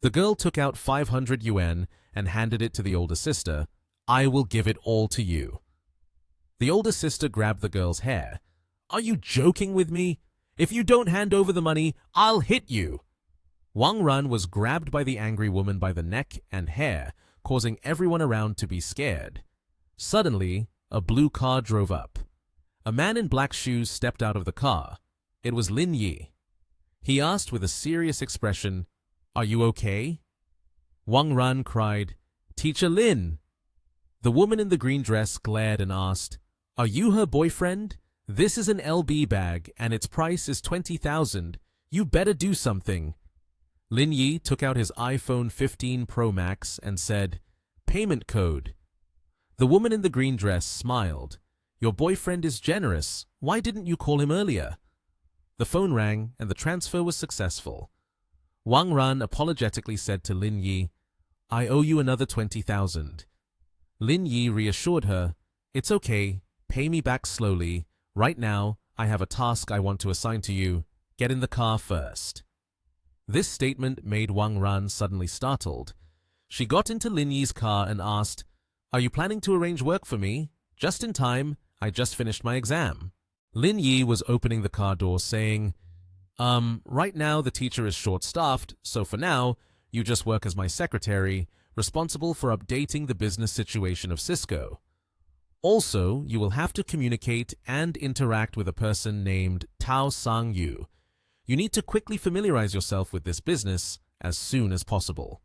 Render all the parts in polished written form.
The girl took out 500 yuan and handed it to the older sister. I will give it all to you. The older sister grabbed the girl's hair. Are you joking with me? If you don't hand over the money, I'll hit you. Wang Ran was grabbed by the angry woman by the neck and hair, causing everyone around to be scared. Suddenly, a blue car drove up. A man in black shoes stepped out of the car. It was Lin Yi. He asked with a serious expression, Are you okay? Wang Ran cried, Teacher Lin. The woman in the green dress glared and asked, Are you her boyfriend? This is an LB bag and its price is 20,000. You better do something. Lin Yi took out his iPhone 15 Pro Max and said, Payment code. The woman in the green dress smiled. Your boyfriend is generous. Why didn't you call him earlier? The phone rang and the transfer was successful. Wang Ran apologetically said to Lin Yi, I owe you another 20,000. Lin Yi reassured her, It's okay, pay me back slowly. Right now, I have a task I want to assign to you. Get in the car first. This statement made Wang Ran suddenly startled. She got into Lin Yi's car and asked, Are you planning to arrange work for me? Just in time, I just finished my exam. Lin Yi was opening the car door saying, right now the teacher is short-staffed, so for now, you just work as my secretary, responsible for updating the business situation of Cisco. Also, you will have to communicate and interact with a person named Tao Sang Yu. You need to quickly familiarize yourself with this business as soon as possible.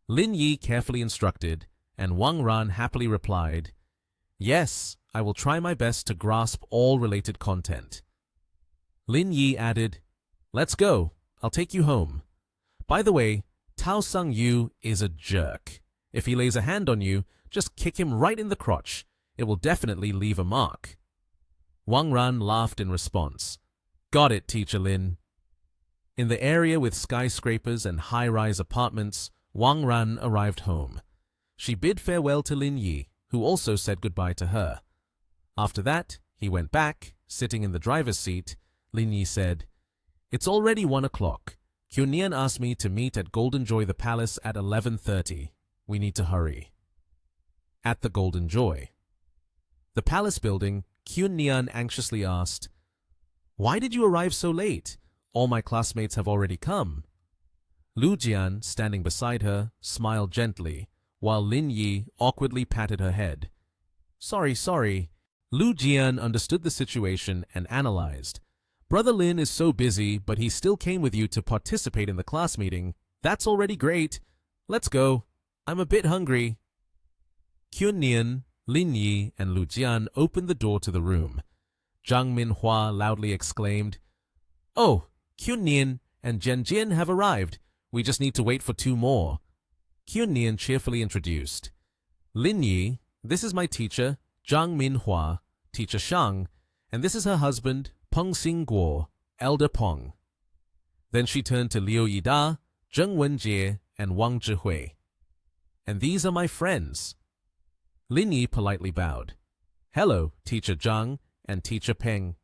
Lin Yi carefully instructed, and Wang Ran happily replied, Yes, I will try my best to grasp all related content. Lin Yi added, Let's go, I'll take you home. By the way, Tao Sang Yu is a jerk. If he lays a hand on you, just kick him right in the crotch. It will definitely leave a mark. Wang Ran laughed in response. Got it, Teacher Lin. In the area with skyscrapers and high-rise apartments, Wang Ran arrived home. She bid farewell to Lin Yi, who also said goodbye to her. After that, he went back, sitting in the driver's seat. Lin Yi said, It's already 1 o'clock. Kyun Nian asked me to meet at Golden Joy the Palace at 11:30. We need to hurry. At the Golden Joy. The palace building, Kyun Nian anxiously asked, Why did you arrive so late? All my classmates have already come. Lu Jian, standing beside her, smiled gently, while Lin Yi awkwardly patted her head. Sorry. Lu Jian understood the situation and analyzed. Brother Lin is so busy, but he still came with you to participate in the class meeting. That's already great. Let's go. I'm a bit hungry. Kyun Nian, Lin Yi, and Lu Jian opened the door to the room. Zhang Minhua loudly exclaimed, Oh, Kyun Nian and Jian Jian have arrived. We just need to wait for 2 more. Kyun Nian cheerfully introduced. Lin Yi, this is my teacher, Zhang Minhua, Teacher Shang, and this is her husband, Peng Xingguo, Elder Peng. Then she turned to Liu Yida, Zheng Wenjie, and Wang Zhihui. And these are my friends. Lin Yi politely bowed. Hello, Teacher Zhang and Teacher Peng.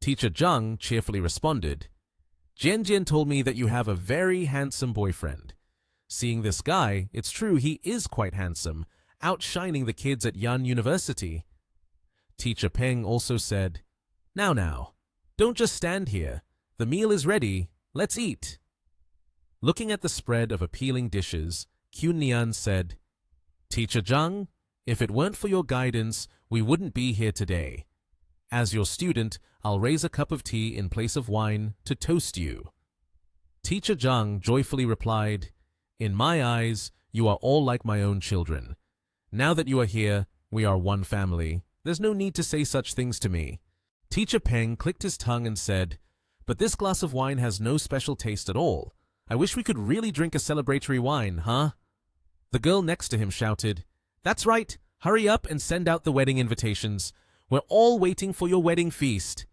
Teacher Zhang cheerfully responded, Jian Jian told me that you have a very handsome boyfriend. Seeing this guy, it's true he is quite handsome, outshining the kids at Yan University. Teacher Peng also said, Now, don't just stand here. The meal is ready. Let's eat. Looking at the spread of appealing dishes, Kyun Nian said, Teacher Zhang, if it weren't for your guidance, we wouldn't be here today. As your student, I'll raise a cup of tea in place of wine to toast you. Teacher Zhang joyfully replied, In my eyes, you are all like my own children. Now that you are here, we are one family. There's no need to say such things to me. Teacher Peng clicked his tongue and said, But this glass of wine has no special taste at all. I wish we could really drink a celebratory wine, huh? The girl next to him shouted, That's right, hurry up and send out the wedding invitations. We're all waiting for your wedding feast.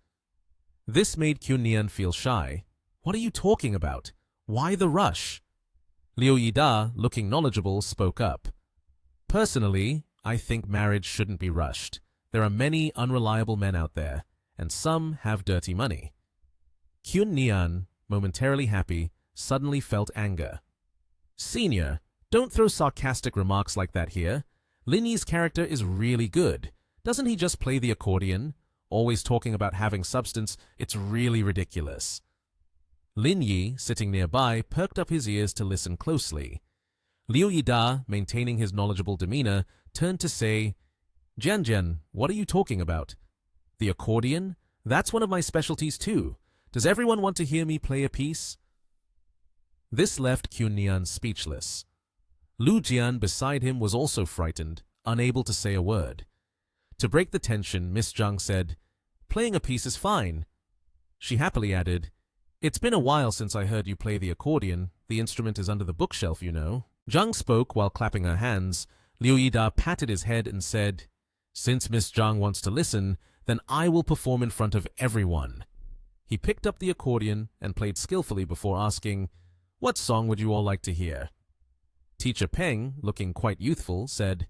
This made Kyun Nian feel shy. What are you talking about? Why the rush? Liu Yida, looking knowledgeable, spoke up. Personally, I think marriage shouldn't be rushed. There are many unreliable men out there, and some have dirty money. Kyun Nian, momentarily happy, suddenly felt anger. Senior, don't throw sarcastic remarks like that here. Lin Yi's character is really good. Doesn't he just play the accordion? Always talking about having substance, it's really ridiculous. Lin Yi, sitting nearby, perked up his ears to listen closely. Liu Yida, maintaining his knowledgeable demeanor, turned to say, Jian, what are you talking about? The accordion? That's one of my specialties too. Does everyone want to hear me play a piece? This left Qunnian speechless. Lu Jian beside him was also frightened, unable to say a word. To break the tension, Miss Zhang said, Playing a piece is fine. She happily added, It's been a while since I heard you play the accordion. The instrument is under the bookshelf, you know. Zhang spoke while clapping her hands. Liu Yida patted his head and said, Since Miss Zhang wants to listen, then I will perform in front of everyone. He picked up the accordion and played skillfully before asking, What song would you all like to hear? Teacher Peng, looking quite youthful, said,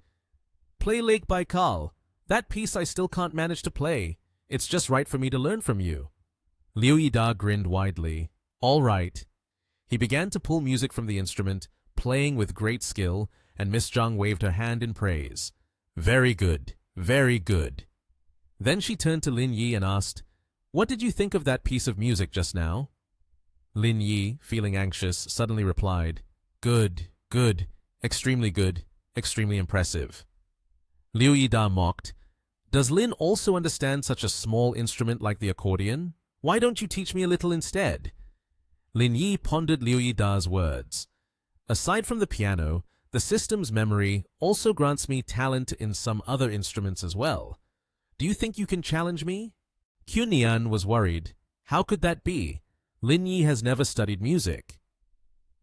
Play Lake Baikal. That piece I still can't manage to play. It's just right for me to learn from you. Liu Yida grinned widely. All right. He began to pull music from the instrument, playing with great skill, and Miss Zhang waved her hand in praise. Very good, very good. Then she turned to Lin Yi and asked, What did you think of that piece of music just now? Lin Yi, feeling anxious, suddenly replied, Good, good, extremely impressive. Liu Yida mocked, Does Lin also understand such a small instrument like the accordion? Why don't you teach me a little instead? Lin Yi pondered Liu Yida's words. Aside from the piano, the system's memory also grants me talent in some other instruments as well. Do you think you can challenge me? Qunnian was worried. How could that be? Lin Yi has never studied music.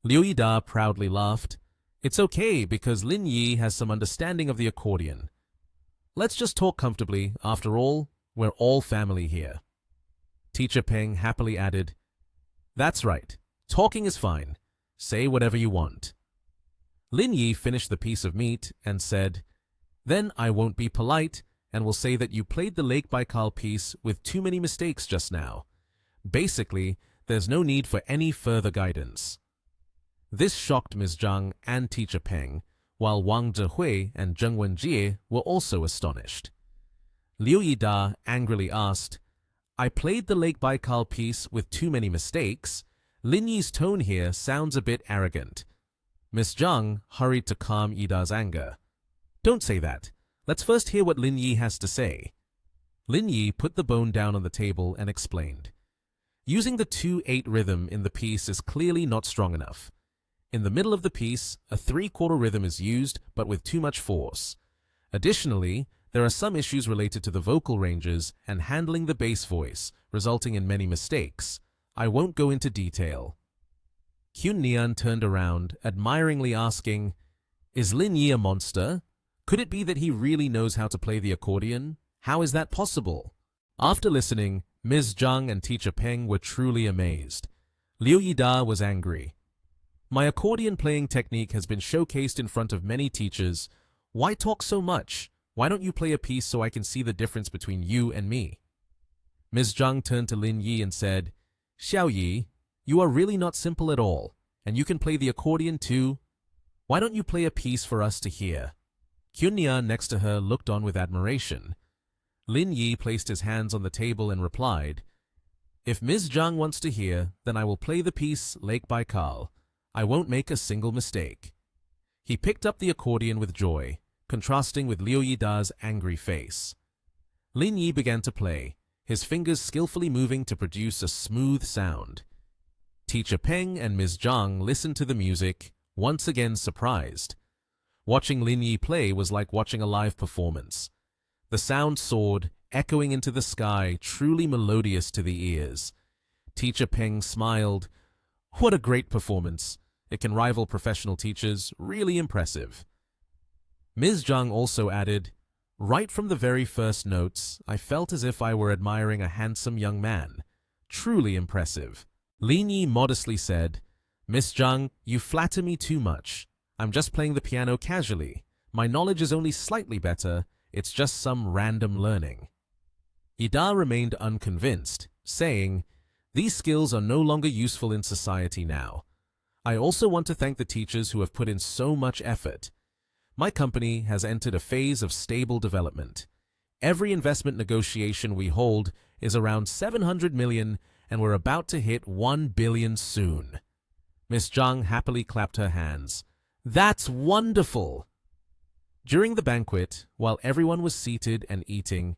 Liu Yida proudly laughed. It's okay because Lin Yi has some understanding of the accordion. Let's just talk comfortably. After all, we're all family here. Teacher Peng happily added, That's right. Talking is fine. Say whatever you want. Lin Yi finished the piece of meat and said, Then I won't be polite and will say that you played the Lake Baikal piece with too many mistakes just now. Basically, there's no need for any further guidance. This shocked Ms. Zhang and Teacher Peng, while Wang Zhehui and Zheng Wenjie were also astonished. Liu Yida angrily asked, I played the Lake Baikal piece with too many mistakes. Lin Yi's tone here sounds a bit arrogant. Miss Zhang hurried to calm Yida's anger. Don't say that. Let's first hear what Lin Yi has to say. Lin Yi put the bone down on the table and explained. Using the 2/8 rhythm in the piece is clearly not strong enough. In the middle of the piece, a 3/4 rhythm is used, but with too much force. Additionally, there are some issues related to the vocal ranges and handling the bass voice, resulting in many mistakes. I won't go into detail. Qunnian turned around, admiringly asking, Is Lin Yi a monster? Could it be that he really knows how to play the accordion? How is that possible? After listening, Ms. Zhang and Teacher Peng were truly amazed. Liu Yida was angry. My accordion playing technique has been showcased in front of many teachers. Why talk so much? Why don't you play a piece so I can see the difference between you and me? Ms. Zhang turned to Lin Yi and said, Xiao Yi, you are really not simple at all, and you can play the accordion too. Why don't you play a piece for us to hear? Qunnian next to her looked on with admiration. Lin Yi placed his hands on the table and replied, If Ms. Zhang wants to hear, then I will play the piece Lake Baikal. I won't make a single mistake. He picked up the accordion with joy, contrasting with Liu Yida's angry face. Lin Yi began to play, his fingers skillfully moving to produce a smooth sound. Teacher Peng and Ms. Zhang listened to the music, once again surprised. Watching Lin Yi play was like watching a live performance. The sound soared, echoing into the sky, truly melodious to the ears. Teacher Peng smiled. What a great performance. It can rival professional teachers. Really impressive. Ms. Zhang also added, Right from the very first notes, I felt as if I were admiring a handsome young man. Truly impressive. Lin Yi modestly said, Miss Zhang, you flatter me too much. I'm just playing the piano casually. My knowledge is only slightly better. It's just some random learning. Yida remained unconvinced, saying, These skills are no longer useful in society now. I also want to thank the teachers who have put in so much effort. My company has entered a phase of stable development. Every investment negotiation we hold is around 700 million, and we're about to hit 1 billion soon. Miss Zhang happily clapped her hands. That's wonderful! During the banquet, while everyone was seated and eating,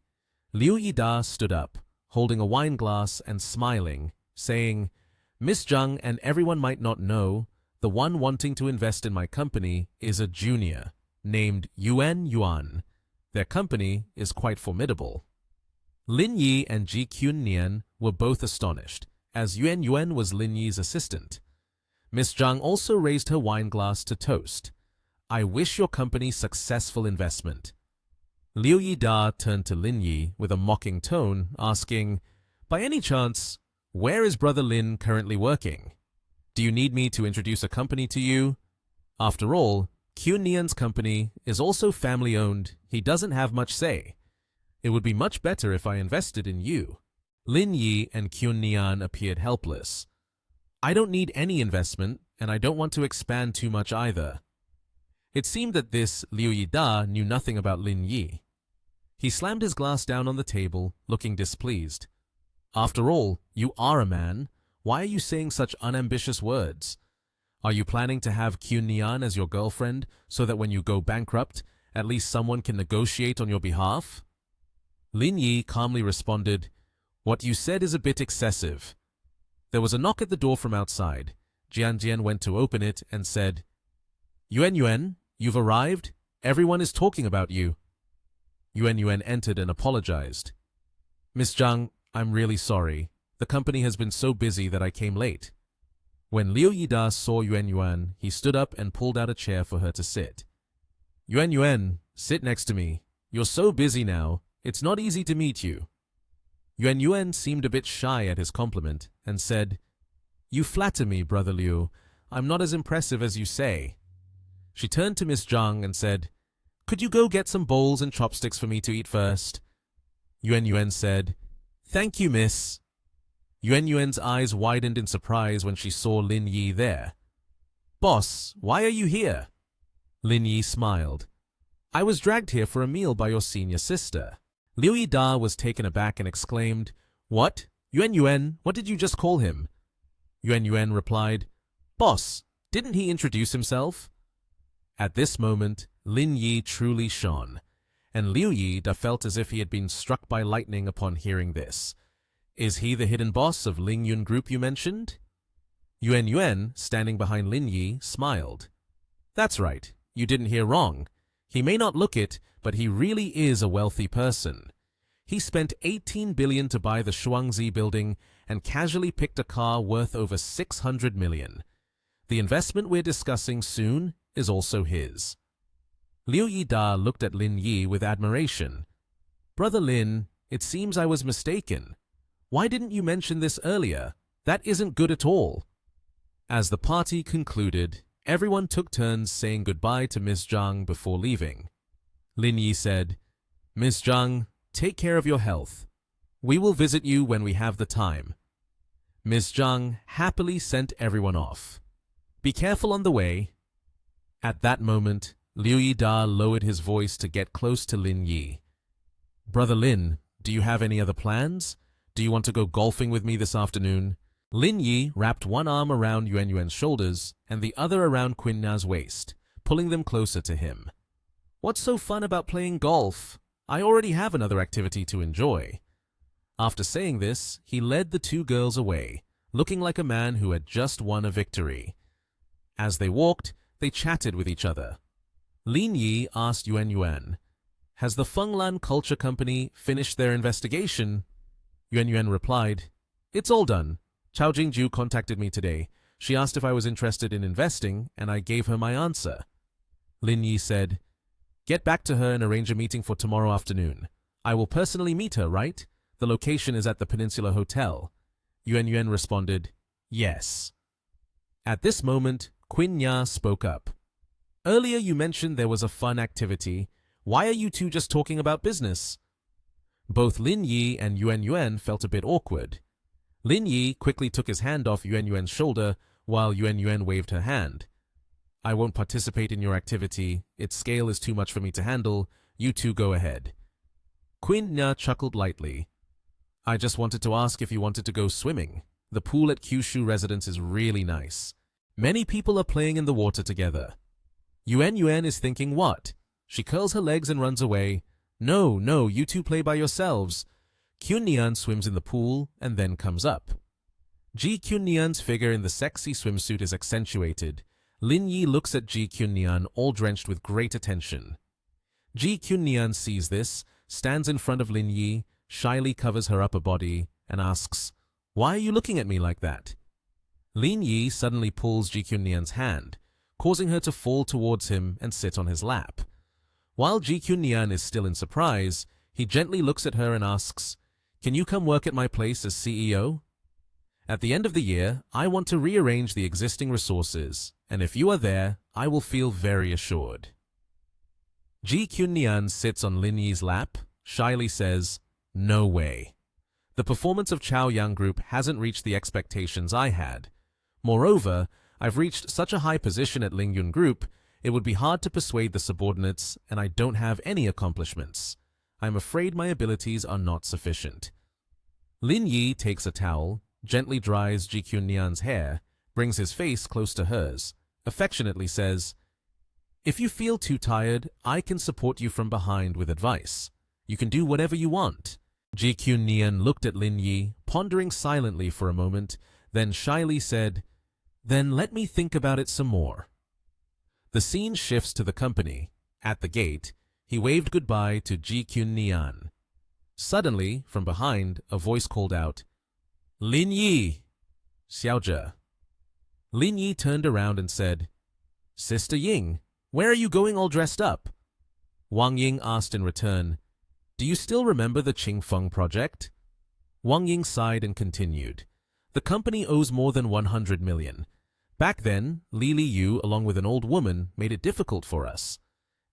Liu Yida stood up, holding a wine glass and smiling, saying, Miss Zhang and everyone might not know, the one wanting to invest in my company is a junior, named Yuan. Their company is quite formidable. Lin Yi and Ji Qunnian were both astonished, as Yuan was Lin Yi's assistant. Miss Zhang also raised her wine glass to toast. I wish your company successful investment. Liu Yida turned to Lin Yi with a mocking tone, asking, By any chance, where is Brother Lin currently working? Do you need me to introduce a company to you? After all, Qunnian's company is also family-owned. He doesn't have much say. It would be much better if I invested in you. Lin Yi and Qunnian appeared helpless. I don't need any investment, and I don't want to expand too much either. It seemed that this Liu Yida knew nothing about Lin Yi. He slammed his glass down on the table, looking displeased. After all, you are a man. Why are you saying such unambitious words? Are you planning to have Qunnian as your girlfriend so that when you go bankrupt, at least someone can negotiate on your behalf? Lin Yi calmly responded, What you said is a bit excessive. There was a knock at the door from outside. Jian went to open it and said, Yuan, you've arrived. Everyone is talking about you. Yuan entered and apologized. Miss Zhang, I'm really sorry. The company has been so busy that I came late. When Liu Yida saw Yuan, he stood up and pulled out a chair for her to sit. Yuan, sit next to me. You're so busy now, it's not easy to meet you. Yuan seemed a bit shy at his compliment and said, You flatter me, Brother Liu. I'm not as impressive as you say. She turned to Miss Zhang and said, Could you go get some bowls and chopsticks for me to eat first? Yuan said, Thank you, miss. Yuan's eyes widened in surprise when she saw Lin Yi there. Boss, why are you here? Lin Yi smiled. I was dragged here for a meal by your senior sister. Liu Yida was taken aback and exclaimed, What? Yuan, what did you just call him? Yuan replied, Boss, didn't he introduce himself? At this moment, Lin Yi truly shone, and Liu Yida felt as if he had been struck by lightning upon hearing this. Is he the hidden boss of Ling Yun Group you mentioned? Yuan, standing behind Lin Yi, smiled. That's right, you didn't hear wrong. He may not look it, but he really is a wealthy person. He spent 18 billion to buy the Shuangzi building and casually picked a car worth over 600 million. The investment we're discussing soon is also his. Liu Yida looked at Lin Yi with admiration. Brother Lin, it seems I was mistaken. Why didn't you mention this earlier? That isn't good at all. As the party concluded, everyone took turns saying goodbye to Miss Zhang before leaving. Lin Yi said, Miss Zhang, take care of your health. We will visit you when we have the time. Miss Zhang happily sent everyone off. Be careful on the way. At that moment, Liu Yida lowered his voice to get close to Lin Yi. Brother Lin, do you have any other plans? Do you want to go golfing with me this afternoon? Lin Yi wrapped one arm around Yuan's shoulders and the other around Quinna's waist, pulling them closer to him. What's so fun about playing golf? I already have another activity to enjoy. After saying this, he led the two girls away, looking like a man who had just won a victory. As they walked, they chatted with each other. Lin Yi asked Yuan, Has the Fenglan Culture Company finished their investigation? Yuan replied, It's all done. Chao Jingju contacted me today. She asked if I was interested in investing, and I gave her my answer. Lin Yi said, Get back to her and arrange a meeting for tomorrow afternoon. I will personally meet her, right? The location is at the Peninsula Hotel. Yuan responded, Yes. At this moment, Quinna spoke up. Earlier you mentioned there was a fun activity. Why are you two just talking about business? Both Lin Yi and Yuan felt a bit awkward. Lin Yi quickly took his hand off Yuan's shoulder, while Yuan Yuan waved her hand. I won't participate in your activity. Its scale is too much for me to handle. You two go ahead. Queen Nya chuckled lightly. I just wanted to ask if you wanted to go swimming. The pool at Kyushu residence is really nice. Many people are playing in the water together. Yuan Yuan is thinking what? She curls her legs and runs away. No, no, you two play by yourselves. Kyunnian swims in the pool and then comes up. Ji Kyunnian's figure in the sexy swimsuit is accentuated. Lin Yi looks at Ji Kyunnian, all drenched with great attention. Ji Kyunnian sees this, stands in front of Lin Yi, shyly covers her upper body, and asks, Why are you looking at me like that? Lin Yi suddenly pulls Ji Kyunnian's hand, causing her to fall towards him and sit on his lap. While Ji Kyunnian is still in surprise, he gently looks at her and asks, Can you come work at my place as CEO? At the end of the year, I want to rearrange the existing resources, and if you are there, I will feel very assured. Ji Kyunnian sits on Lin Yi's lap, shyly says, No way. The performance of Chaoyang Group hasn't reached the expectations I had. Moreover, I've reached such a high position at Lingyun Group, it would be hard to persuade the subordinates, and I don't have any accomplishments. I'm afraid my abilities are not sufficient. Lin Yi takes a towel, gently dries Ji Kyunnian's hair, brings his face close to hers, affectionately says, If you feel too tired, I can support you from behind with advice. You can do whatever you want. Ji Kyunnian looked at Lin Yi, pondering silently for a moment, then shyly said, Then let me think about it some more. The scene shifts to the company. At the gate, he waved goodbye to Ji Kyunnian. Suddenly, from behind, a voice called out, Lin Yi! Xiaozhe. Lin Yi turned around and said, Sister Ying, where are you going all dressed up? Wang Ying asked in return, Do you still remember the Qingfeng project? Wang Ying sighed and continued, The company owes more than 100 million. Back then, Li Li Yu, along with an old woman, made it difficult for us.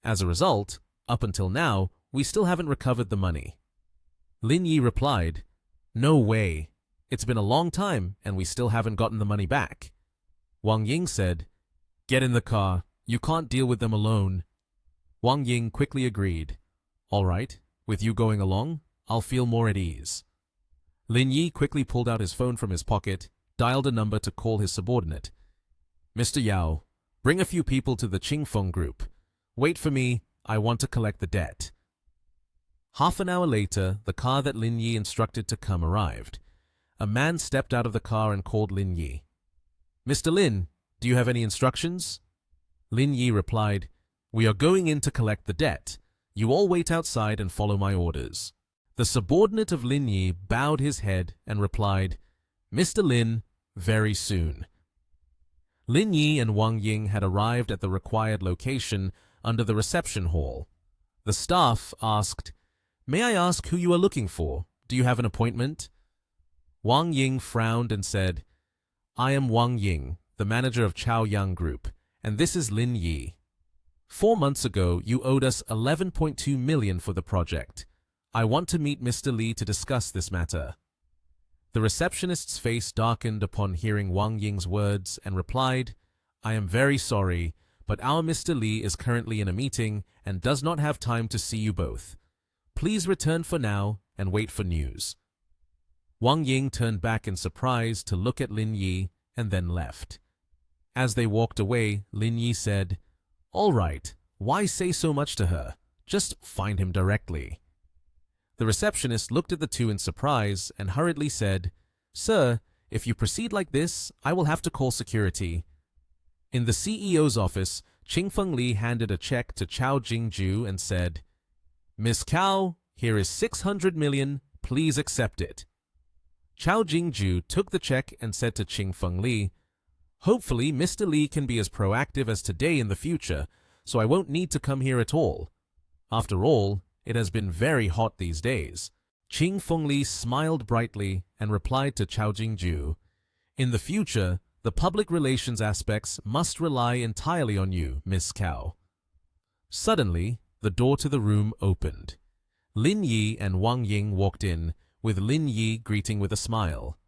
As a result, up until now, we still haven't recovered the money. Lin Yi replied, No way. It's been a long time, and we still haven't gotten the money back. Wang Ying said, Get in the car. You can't deal with them alone. Wang Ying quickly agreed. All right, with you going along, I'll feel more at ease. Lin Yi quickly pulled out his phone from his pocket, dialed a number to call his subordinate. Mr. Yao, bring a few people to the Qingfeng group. Wait for me, I want to collect the debt. Half an hour later, the car that Lin Yi instructed to come arrived. A man stepped out of the car and called Lin Yi. Mr. Lin, do you have any instructions? Lin Yi replied, We are going in to collect the debt. You all wait outside and follow my orders. The subordinate of Lin Yi bowed his head and replied, Mr. Lin, very soon. Lin Yi and Wang Ying had arrived at the required location under the reception hall. The staff asked, May I ask who you are looking for? Do you have an appointment? Wang Ying frowned and said, I am Wang Ying, the manager of Chaoyang Group, and this is Lin Yi. 4 months ago, you owed us 11.2 million for the project. I want to meet Mr. Li to discuss this matter. The receptionist's face darkened upon hearing Wang Ying's words and replied, I am very sorry, but our Mr. Li is currently in a meeting and does not have time to see you both. Please return for now and wait for news. Wang Ying turned back in surprise to look at Lin Yi and then left. As they walked away, Lin Yi said, All right, why say so much to her? Just find him directly. The receptionist looked at the two in surprise and hurriedly said, Sir, if you proceed like this, I will have to call security. In the CEO's office, Qingfeng Li handed a check to Chao Jingju and said, Miss Cao, here is 600 million, please accept it. Chao Jingju took the check and said to Qingfeng Li, Hopefully Mr. Li can be as proactive as today in the future, so I won't need to come here at all. After all, it has been very hot these days. Qingfeng Li smiled brightly and replied to Chao Jingju, In the future, the public relations aspects must rely entirely on you, Miss Cao. Suddenly, the door to the room opened. Lin Yi and Wang Ying walked in, with Lin Yi greeting with a smile.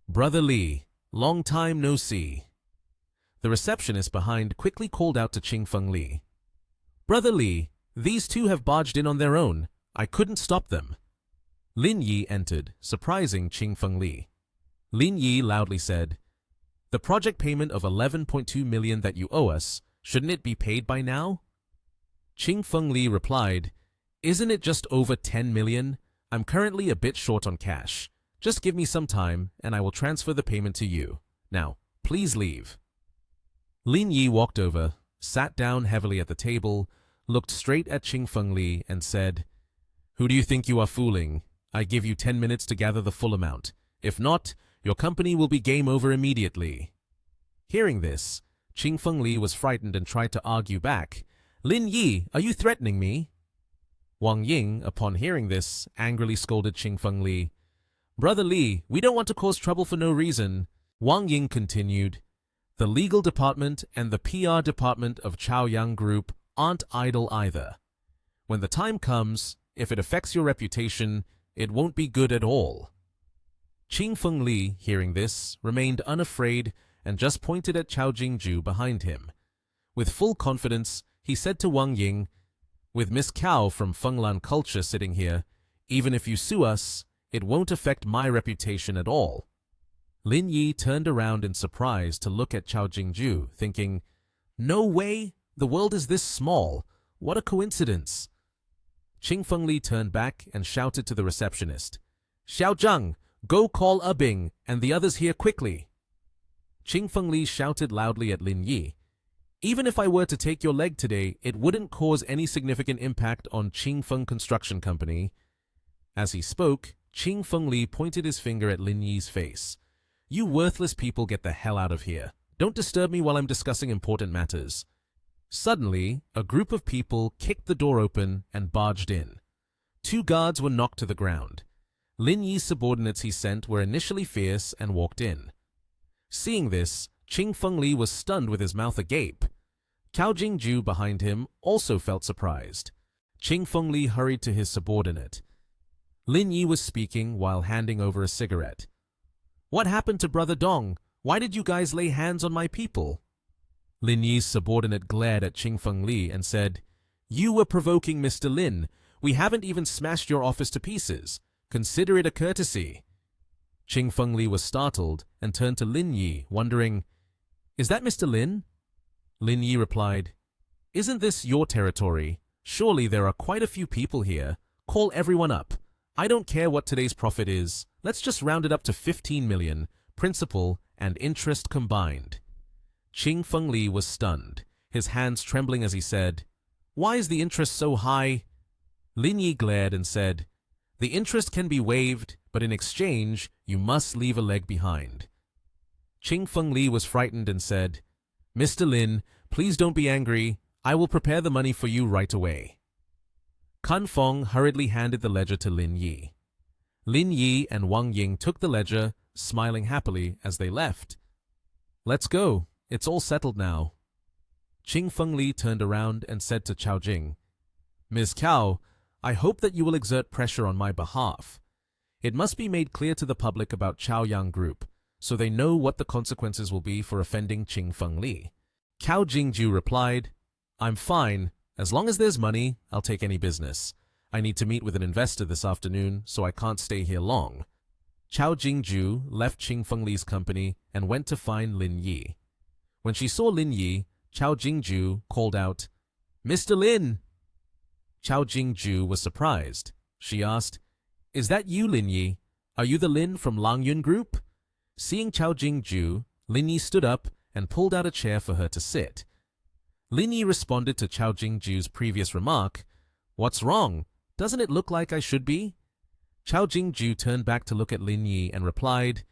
Brother Li, long time no see. The receptionist behind quickly called out to Ching Feng Li. "Brother Li, these two have barged in on their own. I couldn't stop them." Lin Yi entered, surprising Ching Feng Li. Lin Yi loudly said, "The project payment of 11.2 million that you owe us, shouldn't it be paid by now?" Ching Feng Li replied, "Isn't it just over 10 million? I'm currently a bit short on cash. Just give me some time and I will transfer the payment to you. Now, please leave." Lin Yi walked over, sat down heavily at the table, looked straight at Ching Feng Li and said, "Who do you think you are fooling? I give you 10 minutes to gather the full amount. If not, your company will be game over immediately." Hearing this, Ching Feng Li was frightened and tried to argue back. "Lin Yi, are you threatening me?" Wang Ying, upon hearing this, angrily scolded Ching Feng Li. "Brother Li, we don't want to cause trouble for no reason." Wang Ying continued, "The legal department and the PR department of Chaoyang Group aren't idle either. When the time comes, if it affects your reputation, it won't be good at all." Ching Feng Li, hearing this, remained unafraid and just pointed at Chao Jingju behind him. With full confidence, he said to Wang Ying, "With Miss Cao from Fenglan Culture sitting here, even if you sue us, it won't affect my reputation at all." Lin Yi turned around in surprise to look at Chao Jingju, thinking, "No way! The world is this small. What a coincidence!" Ching Feng Li turned back and shouted to the receptionist, "Xiao Zhang, go call Bing and the others here quickly." Ching Feng Li shouted loudly at Lin Yi, "Even if I were to take your leg today, it wouldn't cause any significant impact on Ching Feng Construction Company." As he spoke, Ching Feng Li pointed his finger at Lin Yi's face. "You worthless people, get the hell out of here. Don't disturb me while I'm discussing important matters." Suddenly, a group of people kicked the door open and barged in. 2 guards were knocked to the ground. Lin Yi's subordinates he sent were initially fierce and walked in. Seeing this, Ching Feng Li was stunned with his mouth agape. Cao Jingju behind him also felt surprised. Ching Feng Li hurried to his subordinate. Lin Yi was speaking while handing over a cigarette. "What happened to Brother Dong? Why did you guys lay hands on my people?" Lin Yi's subordinate glared at Ching Feng Li and said, "You were provoking Mr. Lin. We haven't even smashed your office to pieces. Consider it a courtesy." Ching Feng Li was startled and turned to Lin Yi, wondering, "Is that Mr. Lin?" Lin Yi replied, "Isn't this your territory? Surely there are quite a few people here. Call everyone up. I don't care what today's profit is. Let's just round it up to 15 million, principal and interest combined." Ching Feng Li was stunned, his hands trembling as he said, "Why is the interest so high?" Lin Yi glared and said, "The interest can be waived, but in exchange, you must leave a leg behind." Ching Feng Li was frightened and said, "Mr. Lin, please don't be angry. I will prepare the money for you right away." Kun Fong hurriedly handed the ledger to Lin Yi. Lin Yi and Wang Ying took the ledger, smiling happily as they left. "Let's go. It's all settled now." Ching Feng Li turned around and said to Chao Jing, "Ms. Cao, I hope that you will exert pressure on my behalf. It must be made clear to the public about Chaoyang Group, so they know what the consequences will be for offending Ching Feng Li." Cao Jingju replied, "I'm fine. As long as there's money, I'll take any business. I need to meet with an investor this afternoon, so I can't stay here long." Cao Jingju left Ching Feng Li's company and went to find Lin Yi. When she saw Lin Yi, Cao Jingju called out, "Mr. Lin!" Cao Jingju was surprised. She asked, "Is that you, Lin Yi? Are you the Lin from Langyun Group?" Seeing Cao Jingju, Lin Yi stood up and pulled out a chair for her to sit. Lin Yi responded to Cao Jingju's previous remark, "What's wrong? Doesn't it look like I should be?" Cao Jingju turned back to look at Lin Yi and replied,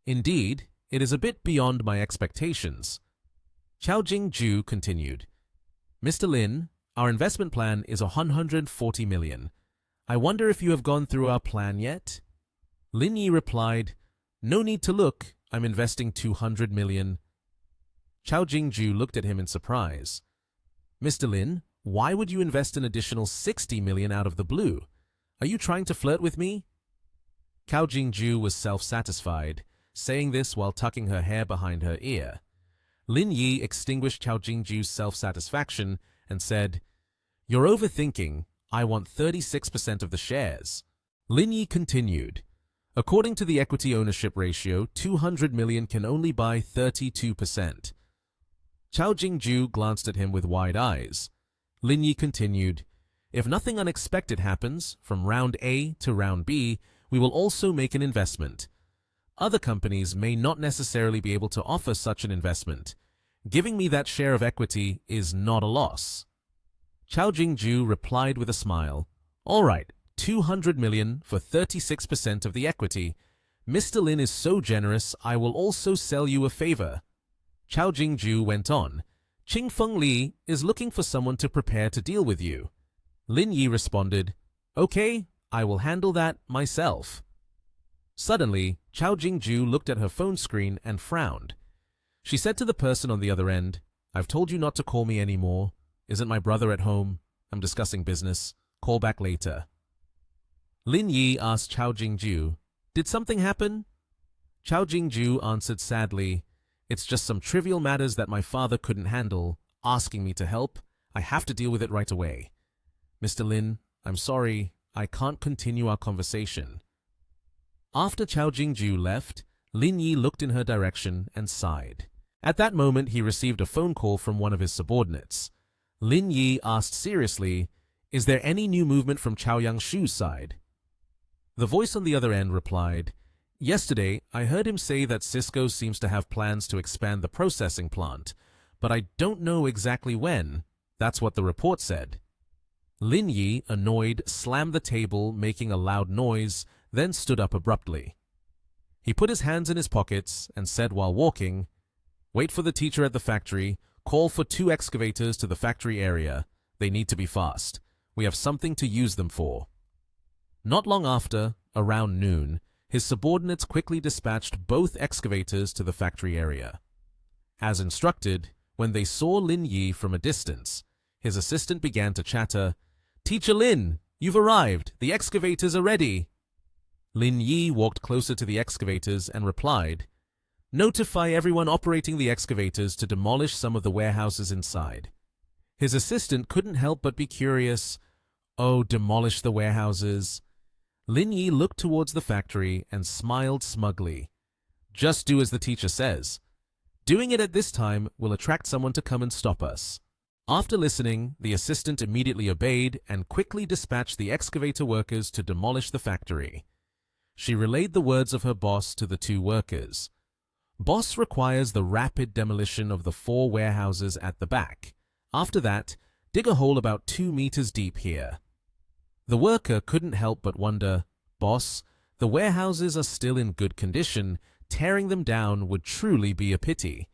"Indeed, it is a bit beyond my expectations." Cao Jingju continued, "Mr. Lin, our investment plan is 140 million. I wonder if you have gone through our plan yet?" Lin Yi replied, "No need to look. I'm investing 200 million. Cao Jingju looked at him in surprise. "Mr. Lin, why would you invest an additional 60 million out of the blue? Are you trying to flirt with me?" Cao Jingju was self-satisfied, saying this while tucking her hair behind her ear. Lin Yi extinguished Chao Jingju's self-satisfaction and said, "You're overthinking. I want 36% of the shares." Lin Yi continued, "According to the equity ownership ratio, 200 million can only buy 32%. Chao Jingju glanced at him with wide eyes. Lin Yi continued, "If nothing unexpected happens, from round A to round B, we will also make an investment. Other companies may not necessarily be able to offer such an investment. Giving me that share of equity is not a loss." Chao Jingju replied with a smile, "All right, 200 million for 36% of the equity. Mr. Lin is so generous, I will also sell you a favor." Chao Jingju went on, "Qingfeng Li is looking for someone to prepare to deal with you." Lin Yi responded, "Okay, I will handle that myself." Suddenly, Chao Jingju looked at her phone screen and frowned. She said to the person on the other end, "I've told you not to call me anymore. Isn't my brother at home? I'm discussing business. Call back later." Lin Yi asked Chao Jingju, "Did something happen?" Chao Jingju answered sadly, "It's just some trivial matters that my father couldn't handle, asking me to help. I have to deal with it right away. Mr. Lin, I'm sorry, I can't continue our conversation." After Chao Jingju left, Lin Yi looked in her direction and sighed. At that moment, he received a phone call from one of his subordinates. Lin Yi asked seriously, "Is there any new movement from Chao Yangshu's side?" The voice on the other end replied, "Yesterday, I heard him say that Cisco seems to have plans to expand the processing plant, but I don't know exactly when. That's what the report said." Lin Yi, annoyed, slammed the table, making a loud noise, then stood up abruptly. He put his hands in his pockets and said while walking, "Wait for the teacher at the factory. Call for 2 excavators to the factory area. They need to be fast. We have something to use them for." Not long after, around noon, his subordinates quickly dispatched both excavators to the factory area. As instructed, when they saw Lin Yi from a distance, his assistant began to chatter, "Teacher Lin, you've arrived. The excavators are ready." Lin Yi walked closer to the excavators and replied, "Notify everyone operating the excavators to demolish some of the warehouses inside." His assistant couldn't help but be curious. "Oh, demolish the warehouses." Lin Yi looked towards the factory and smiled smugly. "Just do as the teacher says. Doing it at this time will attract someone to come and stop us." After listening, the assistant immediately obeyed and quickly dispatched the excavator workers to demolish the factory. She relayed the words of her boss to the 2 workers. "Boss requires the rapid demolition of the 4 warehouses at the back. After that, dig a hole about 2 meters deep here." The worker couldn't help but wonder, "Boss, the warehouses are still in good condition. Tearing them down would truly be a pity."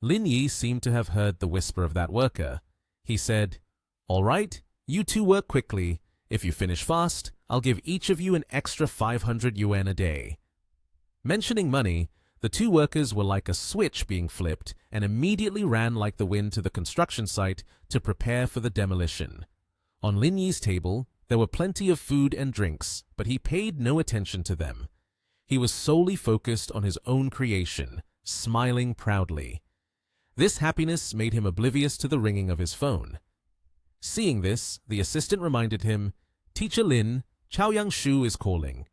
Lin Yi seemed to have heard the whisper of that worker. He said, "All right, you 2 work quickly. If you finish fast, I'll give each of you an extra 500 yuan a day." Mentioning money, the 2 workers were like a switch being flipped and immediately ran like the wind to the construction site to prepare for the demolition. On Lin Yi's table, there were plenty of food and drinks, but he paid no attention to them. He was solely focused on his own creation, smiling proudly. This happiness made him oblivious to the ringing of his phone. Seeing this, the assistant reminded him, "Teacher Lin, Chao Yangshu is calling."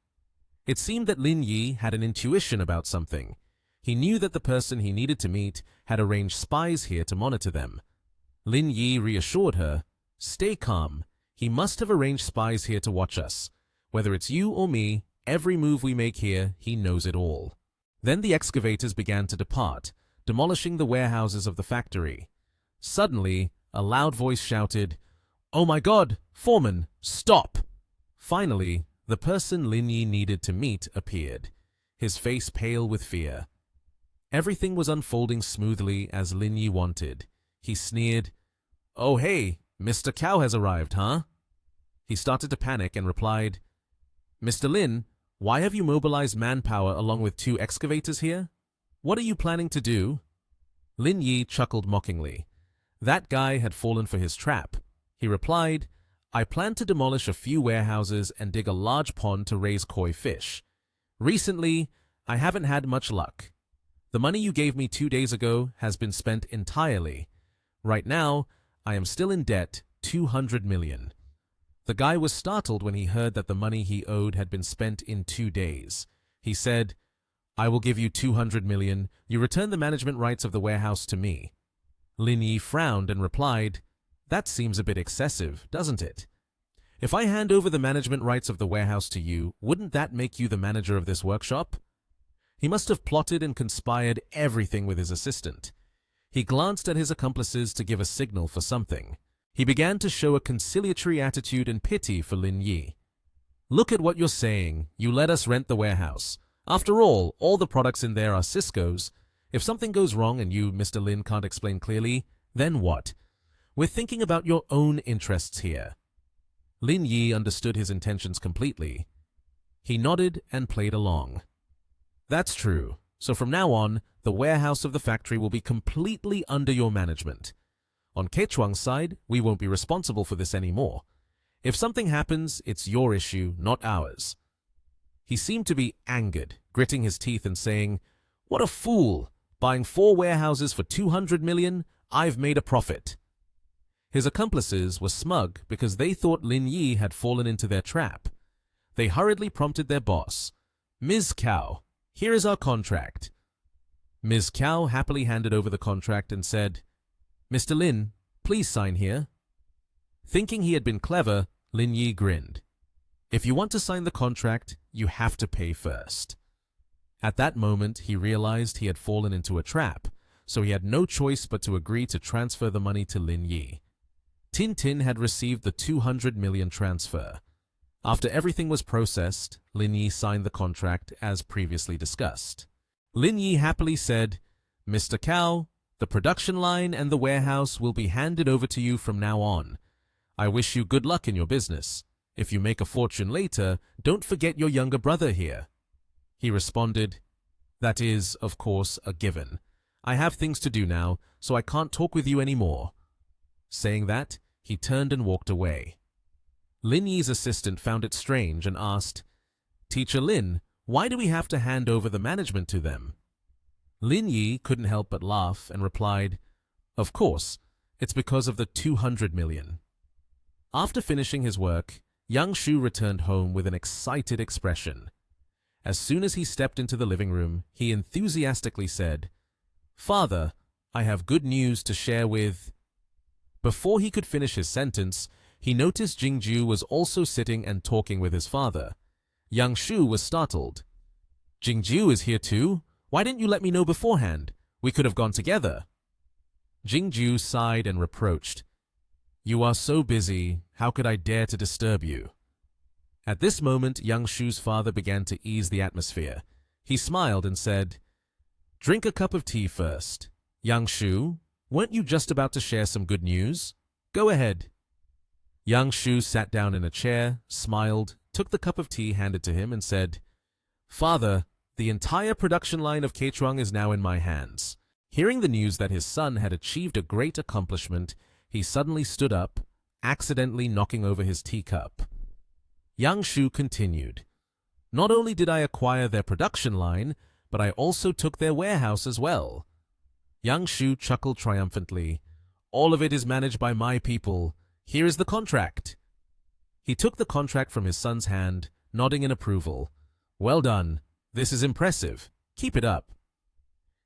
It seemed that Lin Yi had an intuition about something. He knew that the person he needed to meet had arranged spies here to monitor them. Lin Yi reassured her, "Stay calm. He must have arranged spies here to watch us. Whether it's you or me, every move we make here, he knows it all." Then the excavators began to depart, demolishing the warehouses of the factory. Suddenly, a loud voice shouted, "Oh my God, Foreman, stop!" Finally, the person Lin Yi needed to meet appeared, his face pale with fear. Everything was unfolding smoothly as Lin Yi wanted. He sneered, "Oh hey, Mr. Cow has arrived, huh?" He started to panic and replied, "Mr. Lin, why have you mobilized manpower along with 2 excavators here? What are you planning to do?" Lin Yi chuckled mockingly. That guy had fallen for his trap. He replied, "I plan to demolish a few warehouses and dig a large pond to raise koi fish. Recently, I haven't had much luck." The money you gave me 2 days ago has been spent entirely. Right now, I am still in debt 200 million. The guy was startled when he heard that the money he owed had been spent in 2 days. He said, I will give you 200 million. You return the management rights of the warehouse to me. Lin Yi frowned and replied, that seems a bit excessive, doesn't it? If I hand over the management rights of the warehouse to you, wouldn't that make you the manager of this workshop? He must have plotted and conspired everything with his assistant. He glanced at his accomplices to give a signal for something. He began to show a conciliatory attitude and pity for Lin Yi. Look at what you're saying. You let us rent the warehouse. After all the products in there are Cisco's. If something goes wrong and you, Mr. Lin, can't explain clearly, then what? We're thinking about your own interests here. Lin Yi understood his intentions completely. He nodded and played along. That's true. So from now on, the warehouse of the factory will be completely under your management. On Kechuang's side, we won't be responsible for this anymore. If something happens, it's your issue, not ours. He seemed to be angered, gritting his teeth and saying, what a fool! Buying 4 warehouses for 200 million, I've made a profit. His accomplices were smug because they thought Lin Yi had fallen into their trap. They hurriedly prompted their boss, Ms. Cao, here is our contract. Ms. Cao happily handed over the contract and said, Mr. Lin, please sign here. Thinking he had been clever, Lin Yi grinned. If you want to sign the contract, you have to pay first. At that moment, he realized he had fallen into a trap, so he had no choice but to agree to transfer the money to Lin Yi. Tintin had received the 200 million transfer. After everything was processed, Lin Yi signed the contract as previously discussed. Lin Yi happily said, Mr. Cao, the production line and the warehouse will be handed over to you from now on. I wish you good luck in your business. If you make a fortune later, don't forget your younger brother here. He responded, that is, of course, a given. I have things to do now, so I can't talk with you anymore. Saying that, he turned and walked away. Lin Yi's assistant found it strange and asked, Teacher Lin, why do we have to hand over the management to them? Lin Yi couldn't help but laugh and replied, of course, it's because of the 200 million. After finishing his work, Yang Shu returned home with an excited expression. As soon as he stepped into the living room, he enthusiastically said, Father, I have good news to share with... Before he could finish his sentence, he noticed Jingju was also sitting and talking with his father. Yang Shu was startled. Jingju is here too? Why didn't you let me know beforehand? We could have gone together. Jingju sighed and reproached. You are so busy, how could I dare to disturb you? At this moment, Yang Shu's father began to ease the atmosphere. He smiled and said, Drink a cup of tea first. Yang Shu, weren't you just about to share some good news? Go ahead. Yang Shu sat down in a chair, smiled, took the cup of tea handed to him and said, Father, the entire production line of Kechuang is now in my hands. Hearing the news that his son had achieved a great accomplishment, he suddenly stood up, accidentally knocking over his teacup. Yang Shu continued, Not only did I acquire their production line, but I also took their warehouse as well. Yang Shu chuckled triumphantly. All of it is managed by my people. Here is the contract. He took the contract from his son's hand, nodding in approval. Well done. This is impressive. Keep it up.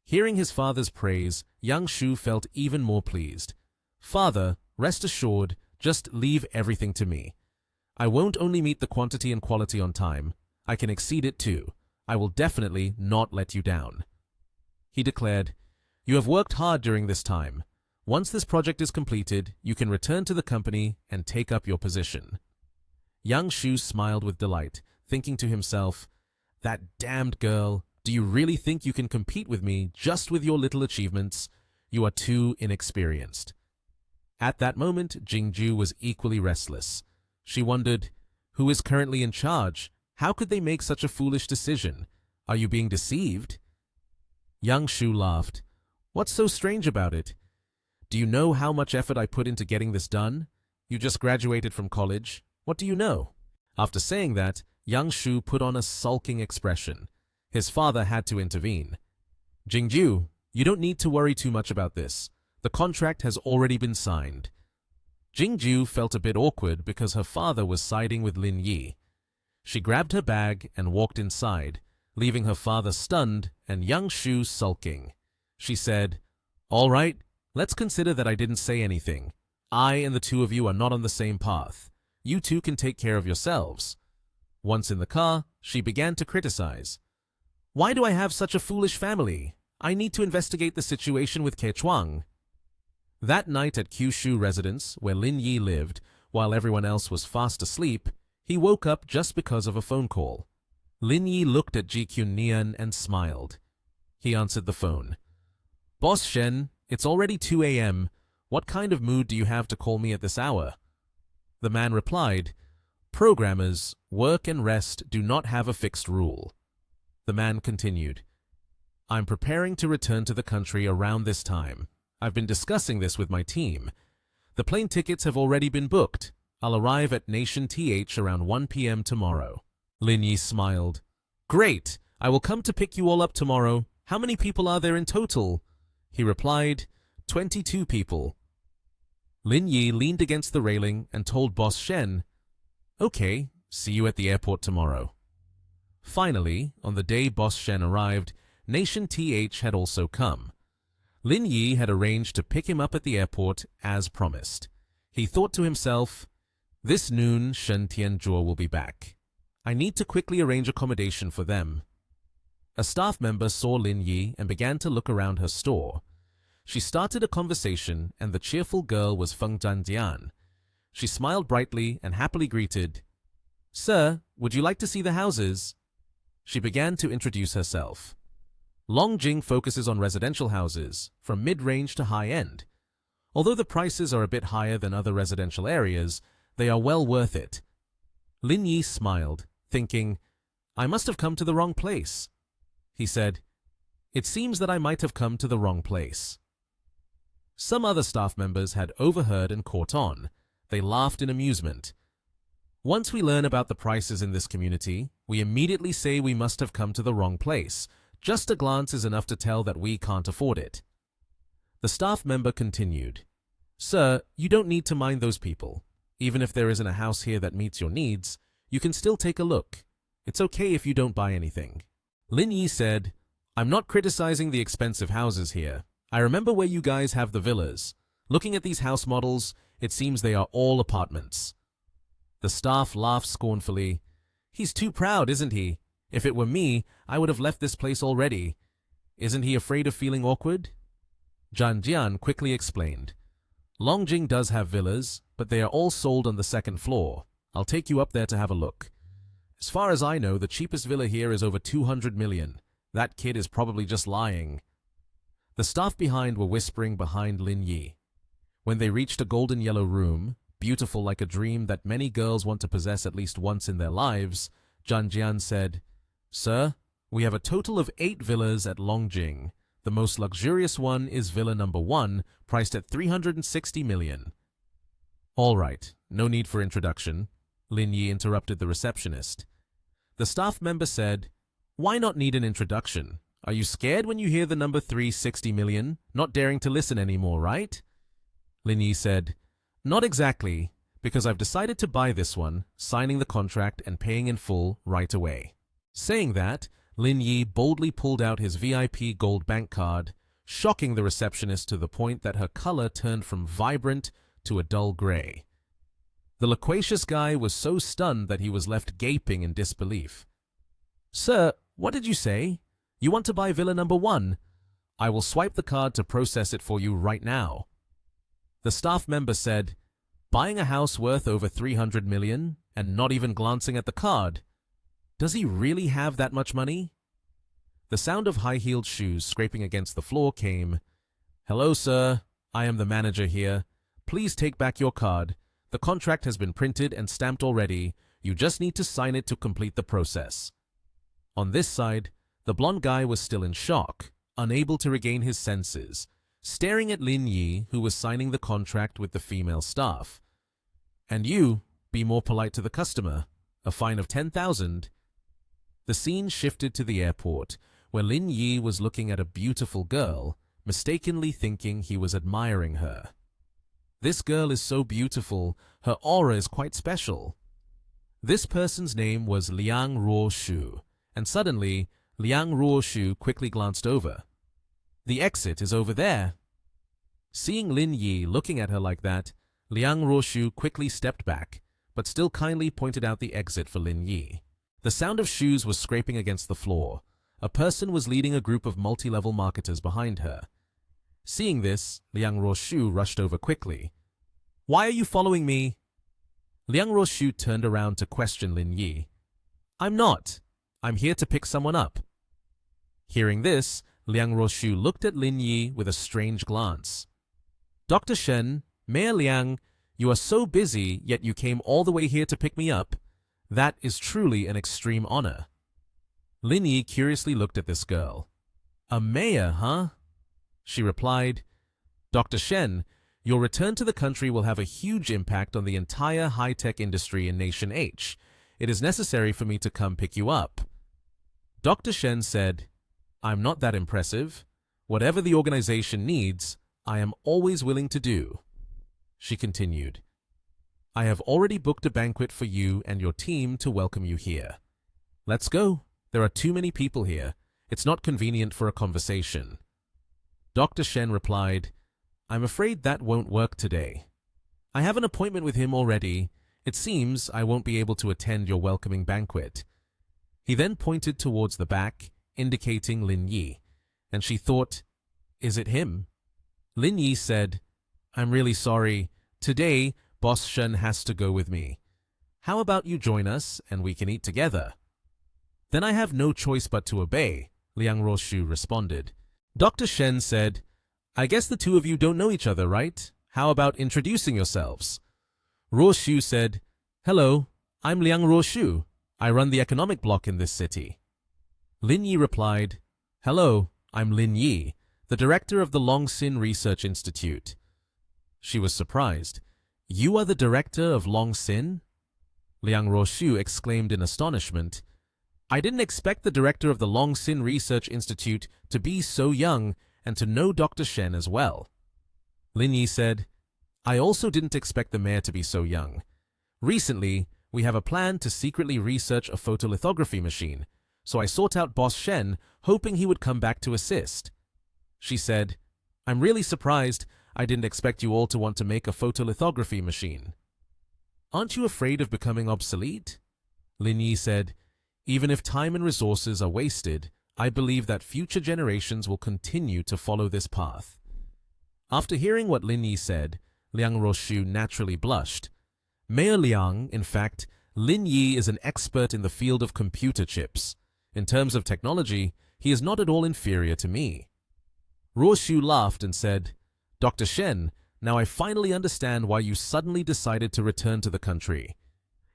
Hearing his father's praise, Yang Shu felt even more pleased. Father, rest assured, just leave everything to me. I won't only meet the quantity and quality on time, I can exceed it too. I will definitely not let you down. He declared, You have worked hard during this time. Once this project is completed, you can return to the company and take up your position. Yang Shu smiled with delight, thinking to himself, That damned girl, do you really think you can compete with me just with your little achievements? You are too inexperienced. At that moment, Jingju was equally restless. She wondered, who is currently in charge? How could they make such a foolish decision? Are you being deceived? Yang Shu laughed. What's so strange about it? Do you know how much effort I put into getting this done? You just graduated from college. What do you know? After saying that, Yang Shu put on a sulking expression. His father had to intervene. Jingju, you don't need to worry too much about this. The contract has already been signed. Jingju felt a bit awkward because her father was siding with Lin Yi. She grabbed her bag and walked inside, leaving her father stunned and young Shu sulking. She said, "All right, let's consider that I didn't say anything. I and the two of you are not on the same path. You two can take care of yourselves." Once in the car, she began to criticize. "Why do I have such a foolish family? I need to investigate the situation with Kechuang." That night at Kyushu residence, where Lin Yi lived, while everyone else was fast asleep, he woke up just because of a phone call. Lin Yi looked at Ji-kyun Nian and smiled. He answered the phone. "Boss Shen, it's already 2 a.m. What kind of mood do you have to call me at this hour?" The man replied, "Programmers, work and rest do not have a fixed rule." The man continued, "I'm preparing to return to the country around this time. I've been discussing this with my team. The plane tickets have already been booked. I'll arrive at Nation TH around 1 p.m. tomorrow." Lin Yi smiled. "Great! I will come to pick you all up tomorrow. How many people are there in total?" He replied, 22 people. Lin Yi leaned against the railing and told Boss Shen, "Okay, see you at the airport tomorrow." Finally, on the day Boss Shen arrived, Nation TH had also come. Lin Yi had arranged to pick him up at the airport as promised. He thought to himself, "This noon Shen Tianzhuo will be back. I need to quickly arrange accommodation for them." A staff member saw Lin Yi and began to look around her store. She started a conversation, and the cheerful girl was Feng Zhanjian. She smiled brightly and happily greeted, "Sir, would you like to see the houses?" She began to introduce herself. Longjing focuses on residential houses, from mid-range to high-end. Although the prices are a bit higher than other residential areas, they are well worth it. Lin Yi smiled, thinking, "I must have come to the wrong place." He said, "It seems that I might have come to the wrong place." Some other staff members had overheard and caught on. They laughed in amusement. Once we learn about the prices in this community, we immediately say we must have come to the wrong place. Just a glance is enough to tell that we can't afford it. The staff member continued, "Sir, you don't need to mind those people. Even if there isn't a house here that meets your needs, you can still take a look. It's okay if you don't buy anything." Lin Yi said, "I'm not criticizing the expensive houses here. I remember where you guys have the villas. Looking at these house models, it seems they are all apartments." The staff laughed scornfully. "He's too proud, isn't he? If it were me, I would have left this place already. Isn't he afraid of feeling awkward?" Zhanjian quickly explained, "Longjing does have villas, but they are all sold on the second floor. I'll take you up there to have a look. As far as I know, the cheapest villa here is over 200 million. That kid is probably just lying." The staff behind were whispering behind Lin Yi. When they reached a golden yellow room, beautiful like a dream that many girls want to possess at least once in their lives, Zhanjian said, "Sir, we have a total of 8 villas at Longjing. The most luxurious one is Villa number 1, priced at 360 million. "All right, no need for introduction," Lin Yi interrupted the receptionist. The staff member said, "Why not need an introduction? Are you scared when you hear the number 360 million, not daring to listen anymore, right?" Lin Yi said, "Not exactly, because I've decided to buy this one, signing the contract and paying in full right away." Saying that, Lin Yi boldly pulled out his VIP gold bank card, shocking the receptionist to the point that her color turned from vibrant to a dull gray. The loquacious guy was so stunned that he was left gaping in disbelief. "Sir, what did you say? You want to buy villa number 1? I will swipe the card to process it for you right now." The staff member said, "Buying a house worth over 300 million and not even glancing at the card? Does he really have that much money?" The sound of high-heeled shoes scraping against the floor came. "Hello, sir. I am the manager here. Please take back your card. The contract has been printed and stamped already. You just need to sign it to complete the process." On this side, the blonde guy was still in shock, unable to regain his senses, staring at Lin Yi, who was signing the contract with the female staff. "And you, be more polite to the customer. A fine of 10,000. The scene shifted to the airport, where Lin Yi was looking at a beautiful girl, mistakenly thinking he was admiring her. This girl is so beautiful, her aura is quite special. This person's name was Liang Ruoshu, and suddenly, Liang Ruoshu quickly glanced over. The exit is over there. Seeing Lin Yi looking at her like that, Liang Ruoshu quickly stepped back, but still kindly pointed out the exit for Lin Yi. The sound of shoes was scraping against the floor. A person was leading a group of multi-level marketers behind her. Seeing this, Liang Ruoshu rushed over quickly. "Why are you following me?" Liang Ruoshu turned around to question Lin Yi. "I'm not. I'm here to pick someone up." Hearing this, Liang Ruoshu looked at Lin Yi with a strange glance. "Dr. Shen, Mayor Liang, you are so busy, yet you came all the way here to pick me up. That is truly an extreme honor." Lin Yi curiously looked at this girl. "A mayor, huh?" She replied, "Dr. Shen, your return to the country will have a huge impact on the entire high-tech industry in Nation H. It is necessary for me to come pick you up." Dr. Shen said, "I'm not that impressive. Whatever the organization needs, I am always willing to do." She continued, "I have already booked a banquet for you and your team to welcome you here. Let's go. There are too many people here. It's not convenient for a conversation." Dr. Shen replied, "I'm afraid that won't work today. I have an appointment with him already. It seems I won't be able to attend your welcoming banquet." He then pointed towards the back, indicating Lin Yi, and she thought, "Is it him?" Lin Yi said, "I'm really sorry. Today, Boss Shen has to go with me. How about you join us and we can eat together?" "Then I have no choice but to obey," Liang Ruoshu responded. Dr. Shen said, "I guess the two of you don't know each other, right? How about introducing yourselves?" Ruoshu said, "Hello, I'm Liang Ruoshu. I run the economic block in this city." Lin Yi replied, "Hello, I'm Lin Yi, the director of the Longsin Research Institute." She was surprised. "You are the director of Longsin?" Liang Ruoshu exclaimed in astonishment. "I didn't expect the director of the Longsin Research Institute to be so young and to know Dr. Shen as well." Lin Yi said, "I also didn't expect the mayor to be so young. Recently, we have a plan to secretly research a photolithography machine, so I sought out Boss Shen, hoping he would come back to assist." She said, "I'm really surprised. I didn't expect you all to want to make a photolithography machine." "Aren't you afraid of becoming obsolete?" Lin Yi said, "Even if time and resources are wasted, I believe that future generations will continue to follow this path." After hearing what Lin Yi said, Liang Ruoshu naturally blushed. "Mayor Liang, in fact, Lin Yi is an expert in the field of computer chips. In terms of technology, he is not at all inferior to me." Ruoshu laughed and said, "Dr. Shen, now I finally understand why you suddenly decided to return to the country.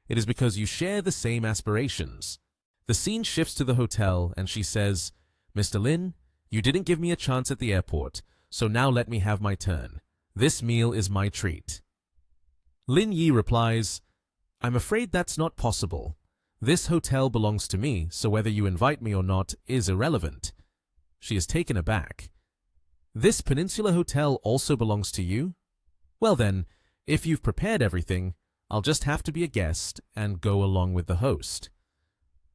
It is because you share the same aspirations." The scene shifts to the hotel and she says, "Mr. Lin, you didn't give me a chance at the airport, so now let me have my turn. This meal is my treat." Lin Yi replies, "I'm afraid that's not possible. This hotel belongs to me, so whether you invite me or not is irrelevant." She is taken aback. "This Peninsula Hotel also belongs to you? Well then, if you've prepared everything, I'll just have to be a guest and go along with the host."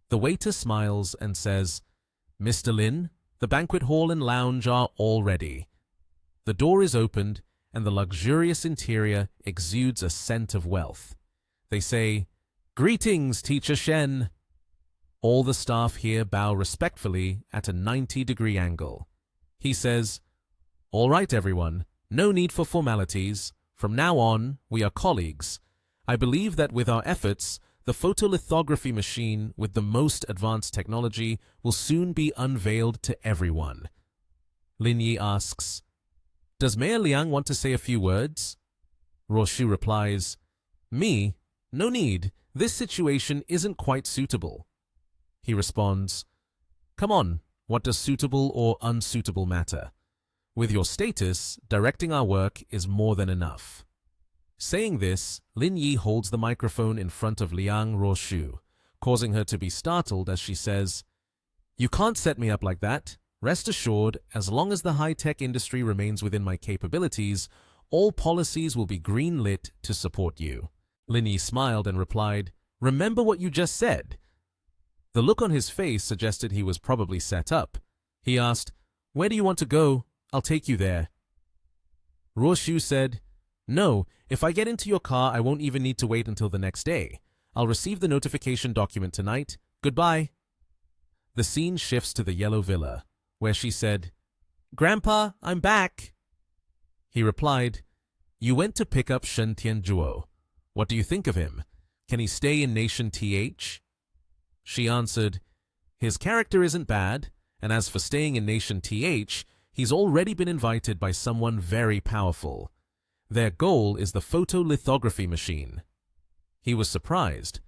The waiter smiles and says, "Mr. Lin, the banquet hall and lounge are all ready." The door is opened and the luxurious interior exudes a scent of wealth. They say, "Greetings, Teacher Shen." All the staff here bow respectfully at a 90-degree angle. He says, "All right, everyone, no need for formalities. From now on, we are colleagues. I believe that with our efforts, the photolithography machine with the most advanced technology will soon be unveiled to everyone." Lin Yi asks, "Does Mayor Liang want to say a few words?" Ruoshu replies, "Me? No need. This situation isn't quite suitable." He responds, "Come on, what does suitable or unsuitable matter? With your status, directing our work is more than enough." Saying this, Lin Yi holds the microphone in front of Liang Ruoshu, causing her to be startled as she says, You can't set me up like that. Rest assured, as long as the high-tech industry remains within my capabilities, all policies will be green-lit to support you. Lin Yi smiled and replied, "Remember what you just said." The look on his face suggested he was probably set up. He asked, "Where do you want to go? I'll take you there." Ruoshu said, "No, if I get into your car, I won't even need to wait until the next day. I'll receive the notification document tonight. Goodbye." The scene shifts to the yellow villa, where she said, "Grandpa, I'm back." He replied, "You went to pick up Shen Tianzhuo. What do you think of him? Can he stay in Nation TH?" She answered, "His character isn't bad, and as for staying in Nation TH, he's already been invited by someone very powerful. Their goal is the photolithography machine." He was surprised.